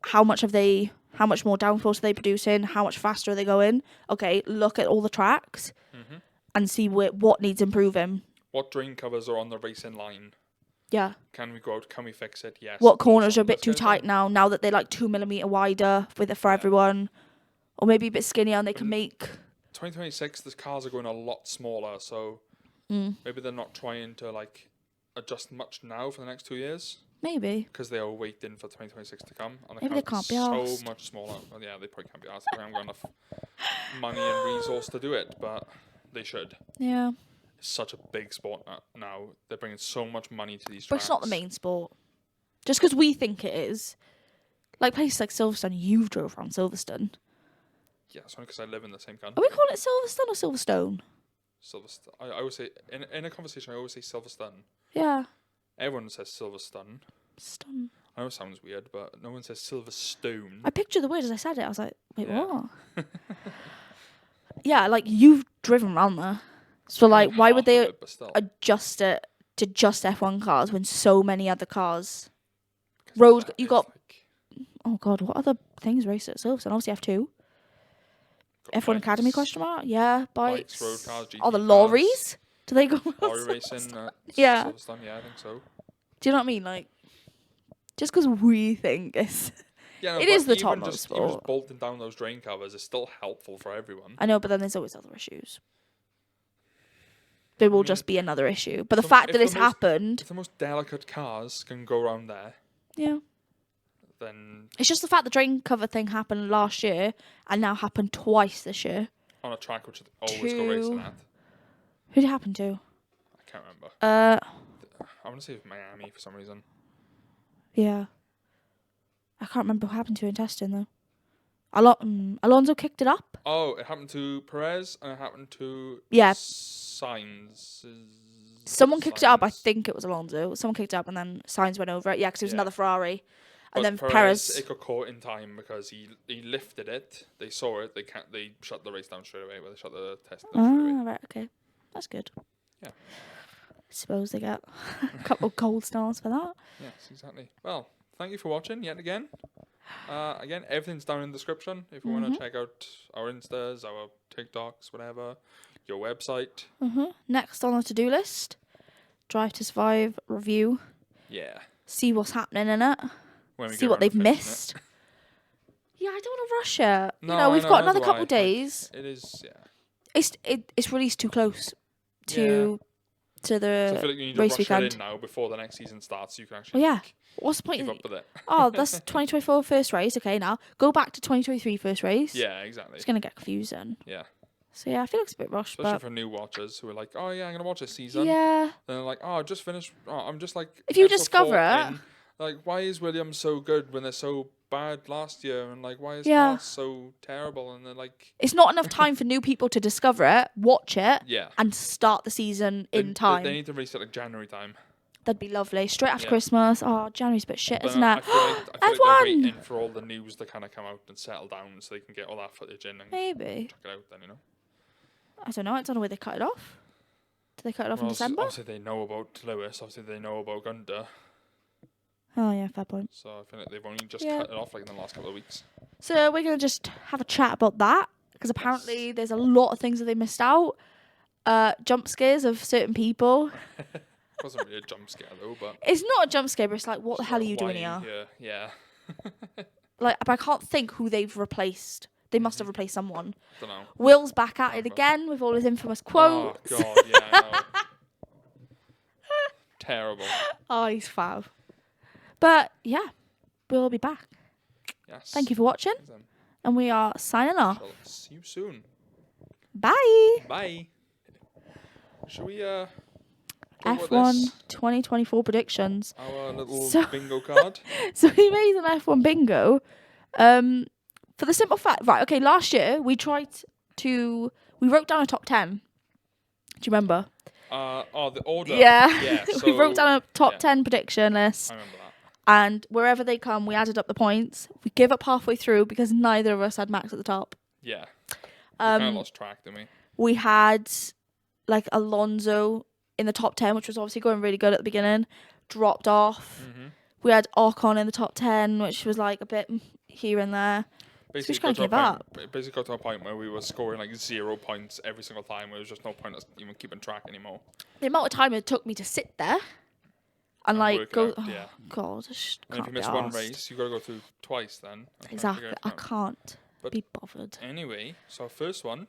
How much more downforce are they producing? How much faster are they going? Okay, look at all the tracks and see what needs improving. What drain covers are on the racing line? Yeah. Can we go out? Can we fix it? Yes. What corners are a bit too tight now that they're 2 millimeter wider for everyone? Or maybe a bit skinnier and they can make... 2026, the cars are going a lot smaller, so maybe they're not trying to adjust much now for the next 2 years. Maybe. Because they are waiting for 2026 to come. And maybe they can't be arsed. So much smaller. Well, yeah, they probably can't be asked. They haven't got enough money and resource to do it, but they should. Yeah. It's such a big sport now. They're bringing so much money to these tracks. But it's not the main sport. Just because we think it is. Places like Silverstone, you've drove around Silverstone. Yeah, it's only because I live in the same country. Are we calling it Silverstone or Silverstone? Silverstone. I always say, in a conversation, I always say Silverstone. Yeah. Everyone says Silverstone. Stone. I know it sounds weird, but no one says Silverstone. I pictured the word as I said it. I was like, wait, what? Yeah, you've driven around there. So, why would they adjust it to just F1 cars when so many other cars... You got... Oh, God, what other things race at Silverstone? Obviously, F2. F1 Academy, question mark? Yeah, bikes. Road cars, GT the lorries? Cars. Do they go... Lorry racing Silverstone, yeah, I think so. Do you know what I mean? Just because we think it's... Yeah, no, it is the top most sport. Even just bolting down those drain covers is still helpful for everyone. I know, but then there's always other issues. There will just be another issue. But the fact that it's happened... If the most delicate cars can go around there... Yeah. Then... It's just the fact the drain cover thing happened last year and now happened twice this year. On a track which they always go racing at. Who did it happen to? I can't remember. I want to say it was Miami for some reason. Yeah. I can't remember what happened to it in testing, though. Alonso kicked it up. Oh, it happened to Perez and it happened to Sainz. Someone kicked it up. I think it was Alonso. Someone kicked it up and then Sainz went over it. Yeah, because it was another Ferrari. And then Perez... It got caught in time because he lifted it. They saw it. They shut the race down straight away. They shut the test down straight away. Right, okay. That's good. Yeah. I suppose they get a couple of gold stars for that. Yes, exactly. Well, thank you for watching yet again. Again, everything's down in the description if you want to check out our Instas, our TikToks, whatever, your website. Next on the to-do list, Drive to Survive review. Yeah. See what's happening in it. See what they've missed. Yeah, I don't want to rush it. No, we've got another couple of days. It is, yeah. It's released too close to the so I feel like you need to race rush weekend. it in now before the next season starts so you can actually what's the point? keep up with it. Oh, that's 2024 first race. Okay, now go back to 2023 first race. Yeah, exactly. It's going to get confusing. Yeah. So yeah, I feel like it's a bit rushed. Especially for new watchers who are like, oh yeah, I'm going to watch this season. Yeah. Then they're like, oh, I just finished. Oh, I'm just like... If you discover it... why is Williams so good when they're so bad last year? And why is Haas so terrible? And they're like... It's not enough time for new people to discover it, watch it, and start the season in time. They need to release it January time. That'd be lovely. Straight after Yeah. Christmas. Oh, January's a bit shit, But isn't it? I feel like they're waiting for all the news to kind of come out and settle down so they can get all that footage in and Maybe. check it out then, I don't know. I don't know where they cut it off. Did they cut it off in December? Obviously they know about Lewis. Obviously they know about Gunter. Oh, yeah, fair point. So I feel like they've only just cut it off like in the last couple of weeks. So we're going to just have a chat about that. Because apparently there's a lot of things that they missed out. Jump scares of certain people. It wasn't really a jump scare though, but... It's not a jump scare, but it's like, what the hell are you doing here? Yeah. Like, but I can't think who they've replaced. They must have replaced someone. Don't know. Will's back at it again with all his infamous quotes. Oh, God, yeah, I know. Terrible. Oh, he's fab. But, yeah, we'll be back. Yes. Thank you for watching. And we are signing off. Shall see you soon. Bye. Bye. Should we, F1 2024 predictions. Our little bingo card. So we made an F1 bingo. For the simple fact, right, okay, last year we wrote down a top 10. Do you remember? The order. Yeah. So, we wrote down a top 10 prediction list. I remember that. And wherever they come, we added up the points. We gave up halfway through because neither of us had Max at the top. Yeah. We kind of lost track, didn't we? We had, like, Alonso in the top 10, which was obviously going really good at the beginning. Dropped off. Mm-hmm. We had Ocon in the top 10, which was, like, a bit here and there. Basically, so we just kind of gave up. Basically got to a point where we were scoring, like, 0 points every single time. There was just no point us even keeping track anymore. The amount of time it took me to sit there and like go, God, I just and can't if you miss one race, you've got to go through twice then. Exactly. I can't be bothered. Anyway, so first one.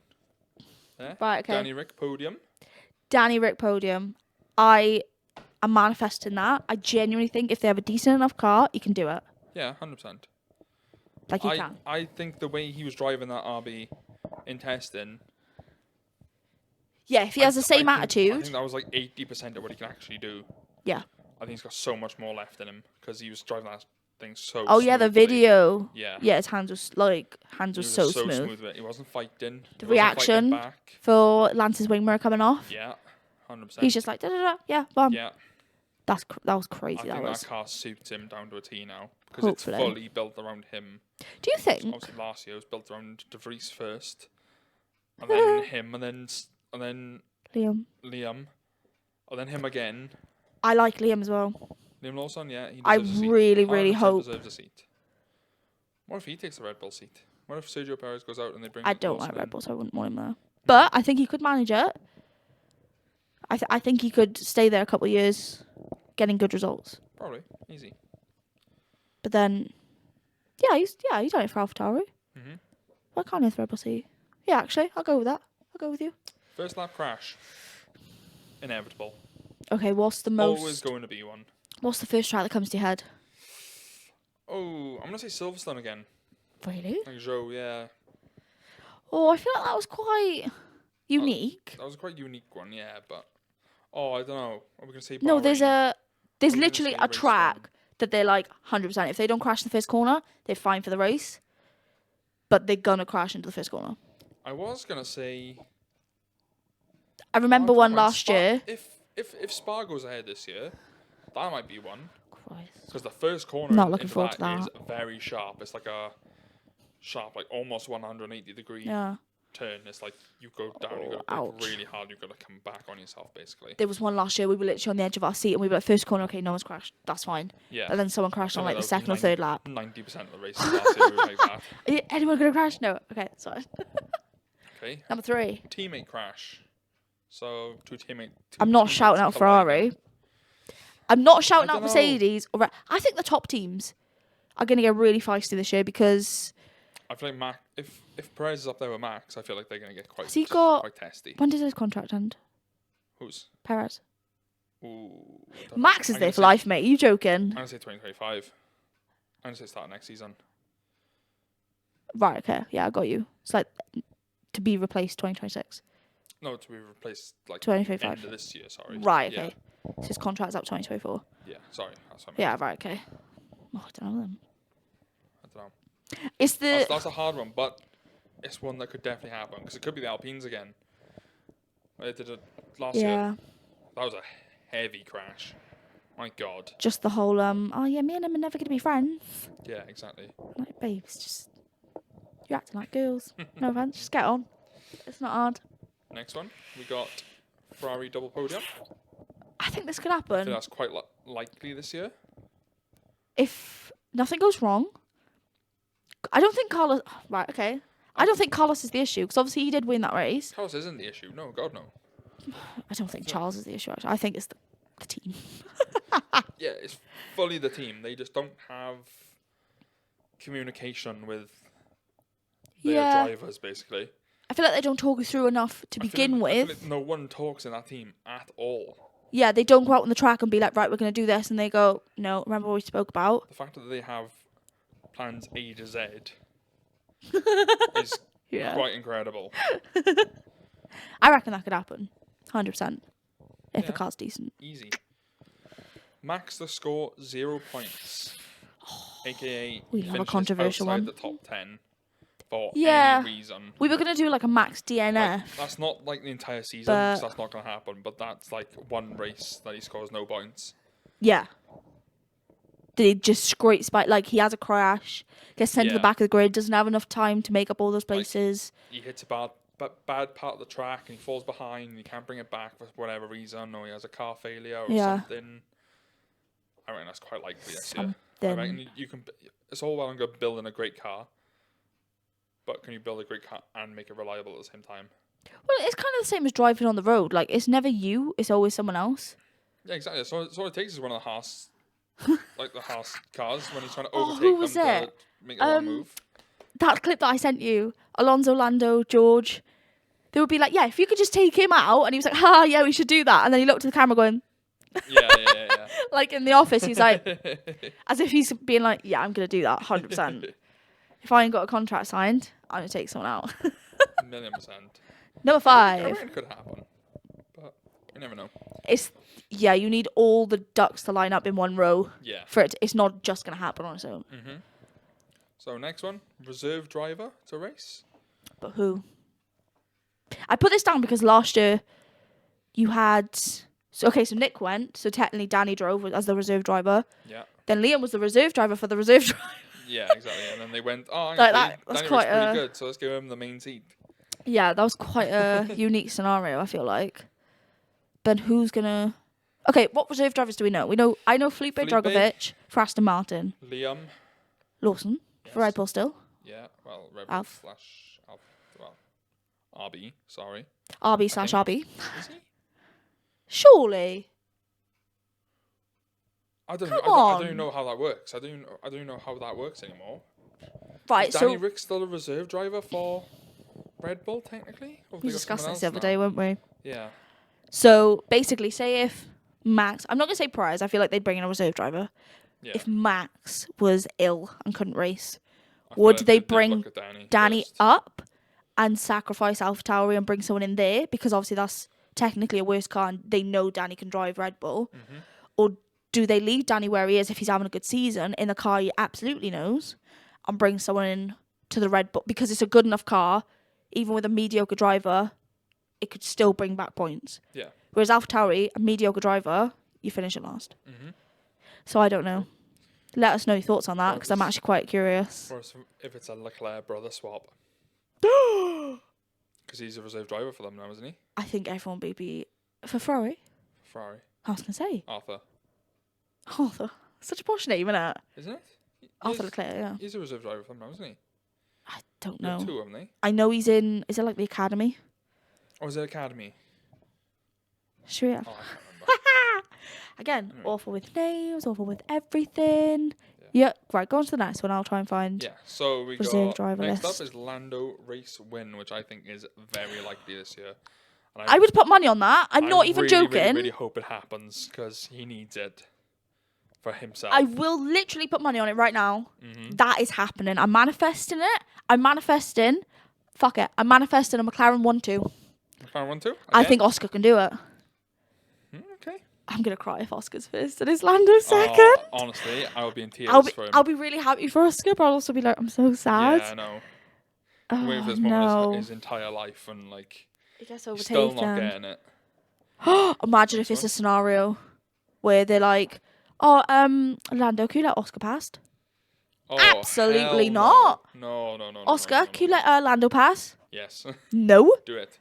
Right, okay. Danny Rick podium. I am manifesting that. I genuinely think if they have a decent enough car, he can do it. Yeah, 100%. Like he can. I think the way he was driving that RB in testing. Yeah, if he has the same attitude. I think that was like 80% of what he can actually do. Yeah. I think he's got so much more left in him because he was driving that thing so Oh, yeah, the video. Yeah. Yeah, his hands were so smooth. With it. He wasn't fighting. The reaction for Lance's wing mirror coming off. Yeah, 100%. He's just like, da-da-da, yeah, bam. Yeah. That was crazy. I think that car suits him down to a T now because Hopefully. It's fully built around him. Do you think? So obviously, last year it was built around De Vries first, and then him, and then Liam, and then him again. I like Liam as well. Liam Lawson, yeah. I really hope. Deserves a seat. What if he takes the Red Bull seat? What if Sergio Perez goes out and they bring? I don't like Red Bull, so I wouldn't want him there. But I think he could manage it. I think he could stay there a couple of years, getting good results. Probably easy. But then, he's done it for AlphaTauri. Mm-hmm. Why can't he have the Red Bull seat? Yeah, actually, I'll go with that. I'll go with you. First lap crash. Inevitable. Okay, what's the most? Always going to be one. What's the first track that comes to your head? Oh, I'm gonna say Silverstone again. Really? Like Joe, yeah. Oh, I feel like that was quite unique. That was a quite unique one, yeah. But I don't know. Are we gonna say? Bahrain? No, there's literally a track that they're like 100%. If they don't crash in the first corner, they're fine for the race. But they're gonna crash into the first corner. I was gonna say. I remember one last year. If Spa goes ahead this year, that might be one. Christ. Because the first corner Not looking forward to that. Is very sharp. It's like a sharp, like almost 180 degree turn. It's like you go down, you got to brake really hard, you've got to come back on yourself, basically. There was one last year, we were literally on the edge of our seat and we were like, first corner, okay, no one's crashed, that's fine. Yeah. And then someone crashed on like the second or third lap. 90% of the races last year we were like that. Anyone going to crash? No. Okay, sorry. Okay. Number 3. Teammate crash. So, I'm not shouting out Ferrari. I'm not shouting out Mercedes. I think the top teams are going to get really feisty this year because I feel like Max, if Perez is up there with Max, I feel like they're going to get quite testy. When does his contract end? Whose? Perez. Ooh, Max is there for life, mate. Are you joking? I'm going to say 2025. I'm going to say start next season. Right, okay. Yeah, I got you. It's like to be replaced 2026. No, to be replaced like 2025. End of this year, sorry. Right, okay. So his contract's up 2024. Yeah, sorry. That's what I meant. Yeah, right, okay. Oh, I don't know then. I don't know. That's a hard one, but it's one that could definitely happen because it could be the Alpines again. They did it last year. That was a heavy crash. My God. Just the whole, oh yeah, me and him are never going to be friends. Yeah, exactly. Like, babes, just, you're acting like girls. No offense, just get on. It's not hard. Next one, we got Ferrari double podium. I think this could I happen. think that's quite likely this year. If nothing goes wrong. I don't think Carlos... Right, okay. I don't think Carlos is the issue, because obviously he did win that race. Carlos isn't the issue. No, God, no. I don't think Charles is the issue, actually. I think it's the team. Yeah, it's fully the team. They just don't have communication with their drivers, basically. I feel like they don't talk you through enough to begin with. I feel like no one talks in that team at all. Yeah, they don't go out on the track and be like, right, we're going to do this. And they go, no, remember what we spoke about? The fact that they have plans A to Z is quite incredible. I reckon that could happen. 100%. If the car's decent. Easy. Max the score 0 points. AKA we have a controversial outside one. the top 10 for any reason. We were going to do like a max DNF. Like, that's not like the entire season, because that's not going to happen, but that's like one race that he scores no points. Yeah. Did he just scrapes by, like he has a crash, gets sent to the back of the grid, doesn't have enough time to make up all those places. Like, he hits a bad part of the track and he falls behind and he can't bring it back for whatever reason, or he has a car failure or something. I reckon that's quite likely this year. I reckon you can. It's all well and good building a great car, but can you build a great car and make it reliable at the same time? Well, it's kind of the same as driving on the road. Like, it's never you, it's always someone else. Yeah, exactly. So all it takes is one of the Haas, like the Haas cars, when he's trying to overtake them to make it one move. That clip that I sent you, Alonso, Lando, George, they would be like, yeah, if you could just take him out. And he was like, yeah, we should do that. And then he looked at the camera going... Yeah. Like in the office, he's like, as if he's being like, yeah, I'm going to do that 100%. If I ain't got a contract signed, I'm going to take someone out. 1,000,000%. Number 5. I reckon it could happen, but you never know. You need all the ducks to line up in one row. Yeah. For it, it's not just going to happen on its own. Mm-hmm. So next one, reserve driver to race. But who? I put this down because last year you had... So Nick went, so technically Danny drove as the reserve driver. Yeah. Then Liam was the reserve driver for the reserve driver. Yeah, exactly. And then they went, Danny was quite pretty good, so let's give him the main seat. Yeah, that was quite a unique scenario, I feel like. Then who's going to... Okay, what reserve drivers do we know? I know Felipe Drugovich for Aston Martin. Liam. Lawson for Red Bull still. Yeah, well, Red Bull RB, sorry. RB/RB. Is he? Surely. I don't even know how that works. I don't even know how that works anymore. Right, is Danny Rick still a reserve driver for Red Bull, technically? We discussed this the other day, weren't we? Yeah. So, basically, say if Max... I'm not going to say Perez. I feel like they'd bring in a reserve driver. Yeah. If Max was ill and couldn't race, would they bring Danny up and sacrifice AlphaTauri and bring someone in there? Because obviously that's technically a worse car and they know Danny can drive Red Bull. Mm-hmm. Or do they leave Danny where he is if he's having a good season in the car he absolutely knows and bring someone in to the Red Bull? Because it's a good enough car, even with a mediocre driver, it could still bring back points. Yeah. Whereas AlphaTauri, a mediocre driver, you finish at last. Mm-hmm. So I don't know. Let us know your thoughts on that because I'm actually quite curious. Or if it's a Leclerc brother swap. Because he's a reserve driver for them now, isn't he? I think everyone will be... For Ferrari? Ferrari. I was going to say. Arthur. Such a posh name, isn't it? Isn't it? Arthur Leclerc, yeah. He's a reserve driver for them now, isn't he? I don't know. Two, haven't they? I know he's in... Is it like the Academy? Or is it Academy? Sure. Oh, I can't remember. Again, awful with names, awful with everything. Yeah, right, go on to the next one. I'll try and find... Yeah, so we got... Driver next list. Up is Lando race win, which I think is very likely this year. And I would put money on that. I'm not even joking. I really hope it happens because he needs it for himself. I will literally put money on it right now. Mm-hmm. That is happening. I'm manifesting it. I'm manifesting a McLaren 1-2. McLaren 1-2? Okay. I think Oscar can do it. Okay. I'm going to cry if Oscar's first and it's Lando second. Honestly, I will be in tears for him. I'll be really happy for Oscar, but I'll also be like, I'm so sad. Yeah, I know. Waiting for this moment his entire life and like... He gets overtaken. Still not getting it. Imagine if it's a scenario where they're like, Oh, Lando, can you let Oscar pass? Oh, Absolutely hell not. No. Oscar, No. can you let Lando pass? Yes. No. Do it.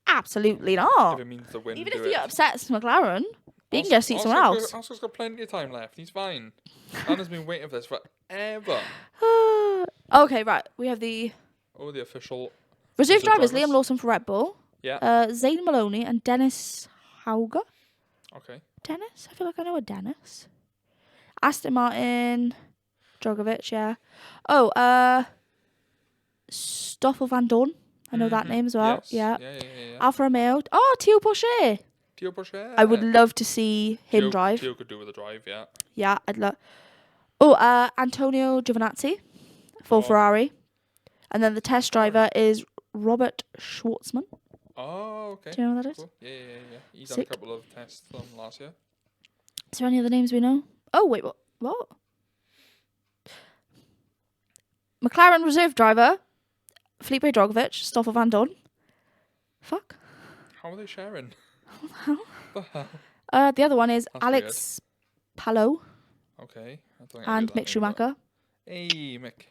Absolutely If not. it means the win, Even do if he it. upsets McLaren, he can just see someone else. Oscar's got plenty of time left. He's fine. Lando's been waiting for this forever. Okay, right. We have the Oh, the official reserve drivers, Liam Lawson for Red Bull. Yeah. Zayn Maloney and Dennis Hauger. Okay. Dennis? I feel like I know a Dennis. Aston Martin. Drogovic, yeah. Oh, Stoffel Van Dorn. I know that name as well. Yes. Yeah. Alfa Romeo. Oh, Theo Porcher. Theo Porcher. I would love to see him drive. Theo could do with a drive, yeah. Yeah, I'd love. Oh, Antonio Giovinazzi for Ferrari. And then the test driver is Robert Schwartzman. Oh, okay. Do you know what that is? Cool. Yeah. He's done a couple of tests last year. Is there any other names we know? Oh, wait, what? McLaren reserve driver, Felipe Drogovic, Stoffel Van Dorn. Fuck. How are they sharing? The hell? The other one is That's Alex Palou. Okay. And Mick Schumacher. Hey, Mick.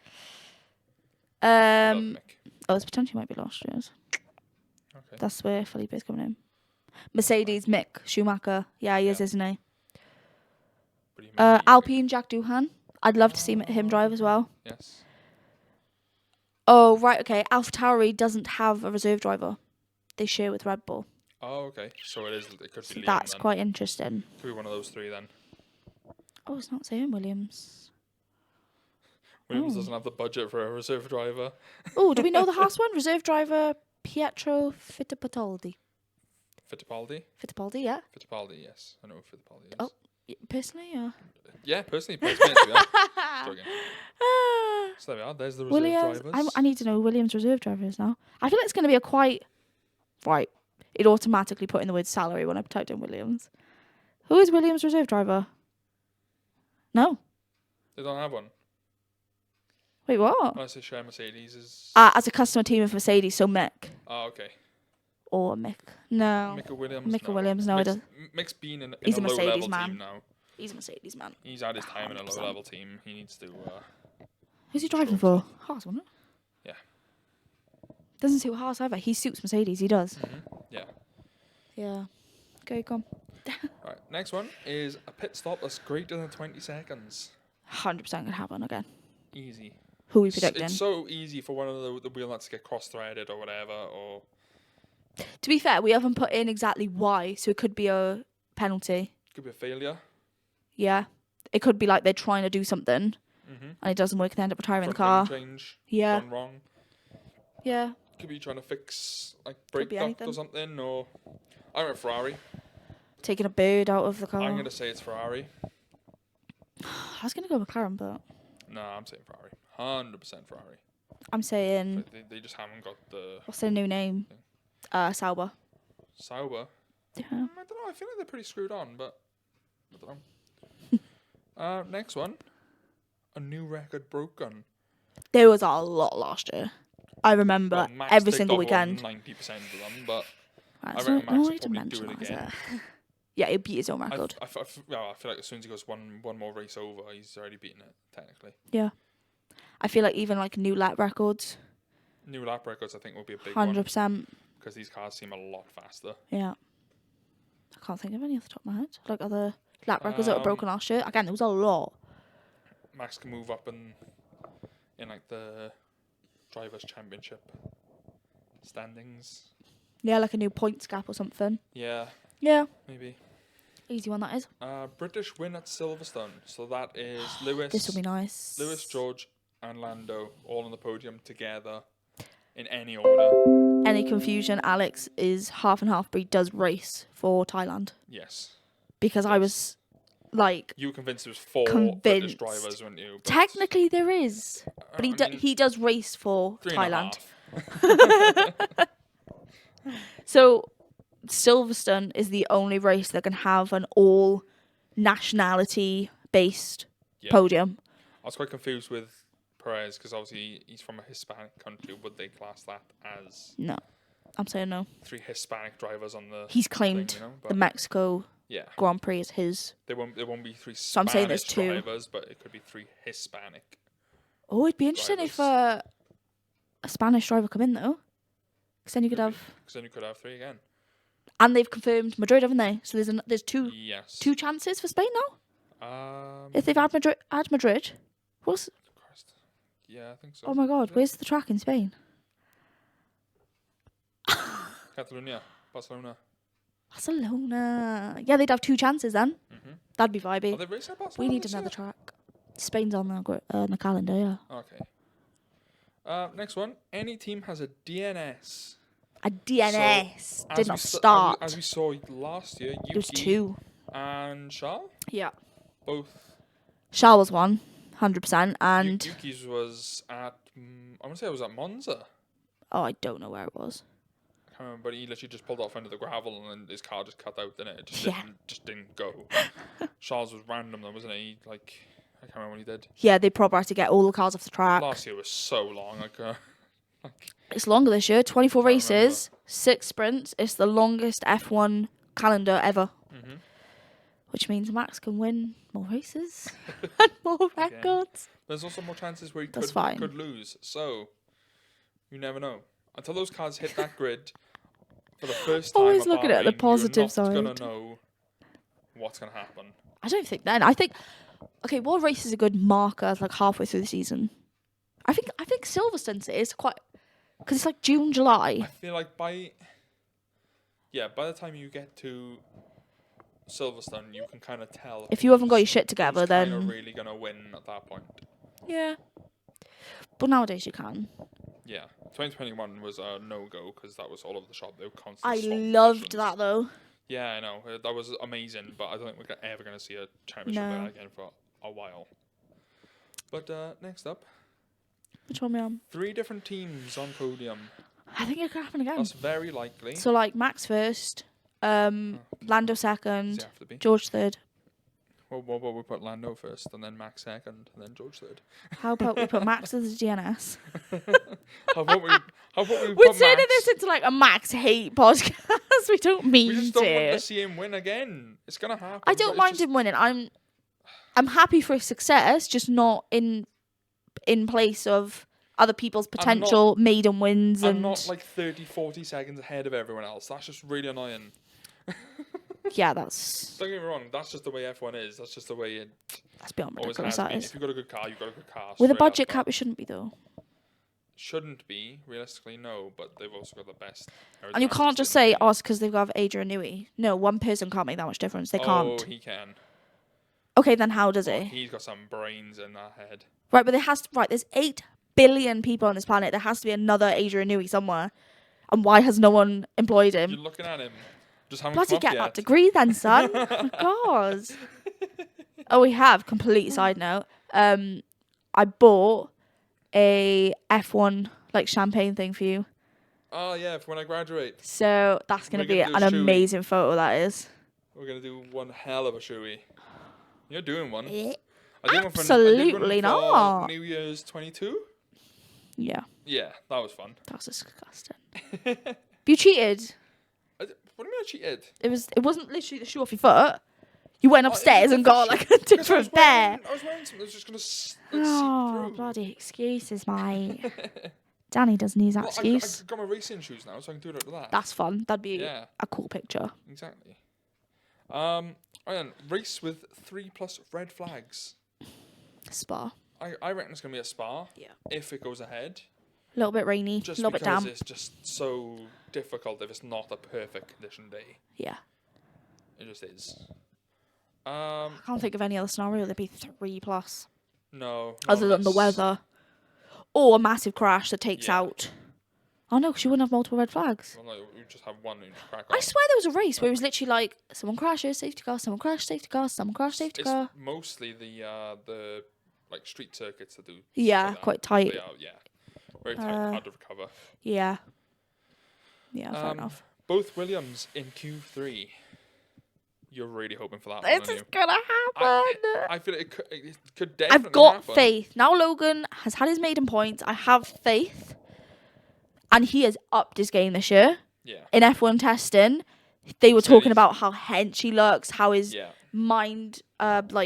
Love Mick. Oh, this potentially might be last year's. Okay. That's where Felipe's coming in. Mercedes, Mick Schumacher. Yeah, he is, isn't he? Alpine, Jack Doohan. I'd love to see him drive as well. Yes. Oh, right, okay. AlphaTauri doesn't have a reserve driver. They share with Red Bull. Oh, okay. So it could be Liam, that's then. quite interesting. Could be one of those three then. Oh, it's not saying Williams. Williams doesn't have the budget for a reserve driver. Oh, do we know the Haas one? Reserve driver Pietro Fittipaldi. Fittipaldi, yeah. Fittipaldi, yes. I know who Fittipaldi is. Oh, personally, yeah. Yeah, personally. Yeah. So there we are. There's the reserve Williams. drivers. I need to know who Williams' reserve driver is now. I feel like it's going to be a quite... Right. It automatically put in the word salary when I typed in Williams. Who is Williams' reserve driver? No. They don't have one. Wait, what? Unless they share Mercedes. As a customer team of Mercedes, so Mick. Oh, okay. Or Mick. No. Mick Williams. Mick Williams, no, Mick's been in He's a a Mercedes low-level man. team now. He's a Mercedes man. He's had his time in a 100%. low-level team. He needs to... Who's he driving for? Haas, wasn't it? Yeah. Doesn't suit Haas either. He suits Mercedes. He does. Mm-hmm. Yeah. Yeah. Go on. Right. Next one is a pit stop that's greater than 20 seconds. 100% gonna happen again. Easy. Who are we predicting? It's so easy for one of the wheel nuts to get cross-threaded or whatever. Or to be fair, we haven't put in exactly why, so it could be a penalty. Could be a failure. Yeah. It could be like they're trying to do something and it doesn't work and they end up retiring the car. Change. Yeah. Gone wrong. Yeah. Could be trying to fix like brake duct or something, or I don't know, Ferrari. Taking a bird out of the car. I'm gonna say it's Ferrari. I was gonna go McLaren, but no, I'm saying Ferrari. 100% Ferrari. I'm saying they just haven't got the. What's their new name? Sauber. Sauber. Yeah. I don't know. I feel like they're pretty screwed on, but I don't know. Next one. A new record broken. There was a lot last year. I remember every single weekend. 90% of them, but right, I so reckon Max will probably mention do it again. Yeah, he'll beat his own record. I feel like as soon as he goes one more race over, he's already beaten it, technically. Yeah. I feel like even like new lap records. New lap records, I think, will be a big 100%. one. Because these cars seem a lot faster. Yeah. I can't think of any off the top of my head. Like other lap records that were broken last year. Again, there was a lot. Max can move up in like the Drivers' Championship standings. Yeah, like a new points gap or something. Yeah. Yeah. Maybe. Easy one that is. British win at Silverstone. So that is Lewis. This will be nice. Lewis, George, and Lando all on the podium together in any order. Any confusion, Alex is half and half, but he does race for Thailand. Yes. Because I was like... You were convinced there was 4 British drivers, weren't you? But technically there is. But he does race for Thailand. So Silverstone is the only race that can have an all nationality based podium. I was quite confused with Perez because obviously he's from a Hispanic country. Would they class that as no? I'm saying no. 3 Hispanic drivers on the he's claimed thing, the Mexico Grand Prix is his. There won't be 3 So I'm saying there's Spanish 2. drivers, but it could be 3 Hispanic. Oh, it'd be interesting drivers. if a Spanish driver come in though, because then you could have. Because then you could have 3 again. And they've confirmed Madrid, haven't they? So there's 2 Yes. 2 chances for Spain now. If they've had Madrid, what's? Christ. Yeah, I think so. Oh my God, where's the track in Spain? Catalonia, Barcelona. Yeah, they'd have 2 chances then. Mm-hmm. That'd be vibey. Are they racing at Barcelona? We need another track. Spain's on the calendar, yeah. Okay. Next one. Any team has a DNS. A DNS So, did not start. As we saw last year, It was Yuki 2. and Charles. Yeah. Both. Charles was 1, 100%, and Yuki's was at. I want to say it was at Monza. oh, I don't know where it was. I can't remember, but he literally just pulled off into the gravel and his car just cut out, didn't it? Yeah. Just didn't go. Charles was random though, wasn't he? Like, I can't remember what he did. Yeah, they probably had to get all the cars off the track. Last year was so long. It's longer this year. 24 Can't races, 6 sprints. It's the longest F1 calendar ever. Mm-hmm. Which means Max can win more races and more records. There's also more chances where he could lose. So, you never know. Until those cars hit that grid for the first time. Always looking at the positive side. You're not going to know what's going to happen. I don't think then. I think, okay, what race is a good marker like halfway through the season? I think Silverstone's is quite, because it's like June, July. I feel like by the time you get to Silverstone, you can kind of tell. If you haven't got your shit together, then you're really going to win at that point. Yeah. But nowadays you can. Yeah. 2021 was a no-go because that was all over the shop. They were constantly I loved that though. Yeah, I know. That was amazing, but I don't think we're ever going to see a championship like that again for a while. But next up. Which one are we on? 3 different teams on podium. I think it could happen again. That's very likely. So like Max first, Lando second, George third. Well, we put Lando first, and then Max second, and then George third. How about we put Max as the DNS? How about we We're turning this into like a Max hate podcast. We don't mean We just don't want to see him win again. It's gonna happen. I don't mind him winning. I'm happy for his success, just not in place of other people's potential maiden wins. I'm not like 30, 40 seconds ahead of everyone else. That's just really annoying. Yeah, that's... Don't get me wrong, that's just the way F1 is. That's just the way it That's beyond always ridiculous, has that been. is. If you've got a good car, you've got a good car. With a budget cap, it shouldn't be, though. Shouldn't be, realistically, no, but they've also got the best. And you can't just say, oh, it's because they've got Adrian Newey. No, one person can't make that much difference. They can't. Oh, he can. Okay, then how does he? He's got some brains in that head. Right, but there's 8 billion people on this planet. There has to be another Adrian Newey somewhere. And why has no one employed him? You're looking at him. Just haven't Bloody come up get yet. that degree then, son. Oh my God. Oh, we have. Complete side note. I bought a F1 like champagne thing for you. Oh yeah, for when I graduate. So that's gonna be an amazing photo. That is. We're gonna do one hell of a shoey. You're doing one. Absolutely not. New Year's 22. Yeah. Yeah, that was fun. That was disgusting. You cheated. What do you mean I cheated? It wasn't literally the shoe off your foot. You went upstairs and got like a different pair. I was wearing something that was just gonna seep Oh, through. bloody excuses, mate. Danny doesn't use that excuse. I got my racing shoes now, so I can do it like that. That's fun. That'd be a cool picture. Exactly. Race with 3+ red flags. Spa. I reckon it's gonna be a Spa. Yeah. If it goes ahead. A little bit rainy. A little bit damp. It's just so difficult if it's not a perfect condition day. Yeah. It just is. I can't think of any other scenario there'd be 3+. No. Other than the weather. Or a massive crash that takes out. Oh no, because you wouldn't have multiple red flags. Well, no, you just have one and you just crack on. I swear there was a race where it was literally like, someone crashes, safety car, someone crashes, safety car, someone crashes, safety car. It's mostly the like street circuits that do. Yeah, quite tight. They are, very tight, hard to recover. Yeah. Yeah, fair enough. Both Williams in Q3. You're really hoping for that one, This is gonna happen. I feel it could definitely I've got happen. faith. Now Logan has had his maiden points. I have faith. And he has upped his game this year. Yeah. In F1 testing. they were talking about how hench he looks, how his mind,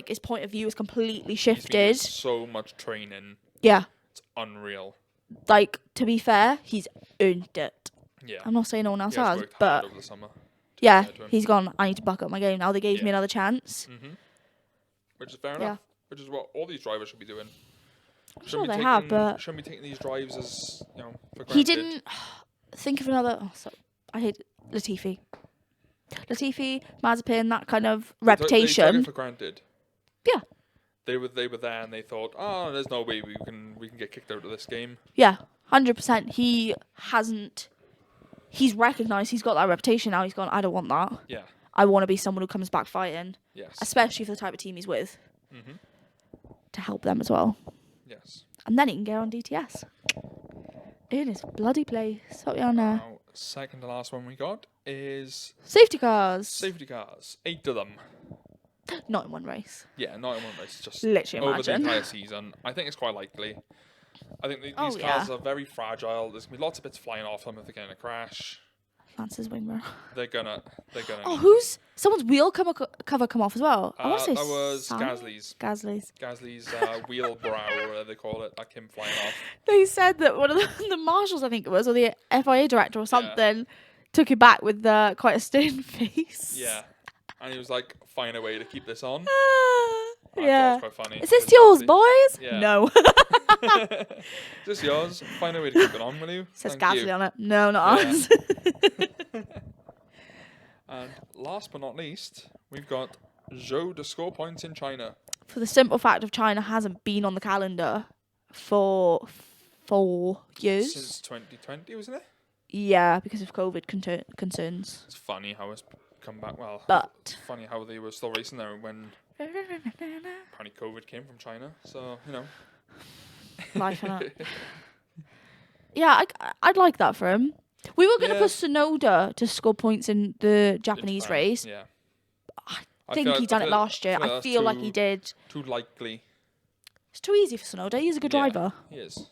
his point of view is completely shifted. He's so much training. Yeah. It's unreal. Like, to be fair, he's earned it. Yeah. I'm not saying no one else has, worked but hard over the summer, yeah, he's gone, I need to buck up my game now. They gave me another chance. Mm-hmm. Which is fair enough. Which is what all these drivers should be doing. I'm sure they have, but... Shouldn't be taking these drives as, for granted. He didn't think of another... I hate Latifi. Mazepin, that kind of reputation. They took it for granted. Yeah. They were there and they thought, oh, there's no way we can get kicked out of this game. Yeah, 100%. He hasn't... He's recognised he's got that reputation now. He's gone, I don't want that. Yeah. I want to be someone who comes back fighting. Yes. Especially for the type of team he's with. Mm-hmm. To help them as well. Yes. And then he can get on DTS. In his bloody place. What we on there? Now, second to last one we got is... Safety cars. 8 of them. Not in one race. Yeah, not in one race. Just literally over imagine. the entire season. I think it's quite likely. I think these cars are very fragile. There's going to be lots of bits flying off them if they get in a crash. Lance's wing mirror. They're gonna. Oh, someone's wheel cover come off as well? I want to say that was Gasly's. Gasly's wheel brow, whatever they call it. That came flying off. They said that one of the marshals, I think it was, or the FIA director or something, took it back with quite a stern face. Yeah, and he was like, "Find a way to keep this on." Yeah. Quite funny. Is this yours, boys? Yeah. No. Is this yours? Find a way to keep it on, will you? Says Gasly on it. No, not ours. And last but not least, we've got Zhou to score points in China. For the simple fact of China hasn't been on the calendar for 4 years. Since 2020, wasn't it? Yeah, because of COVID concerns. It's funny how it's come back. Well, but it's funny how they were still racing there when apparently COVID came from China. So, Life in it. Yeah, I'd like that for him. We were going to push Tsunoda to score points in the Japanese race. Yeah. I think he done it last year. I feel like he did. Too likely. It's too easy for Tsunoda. He's a good driver. He is.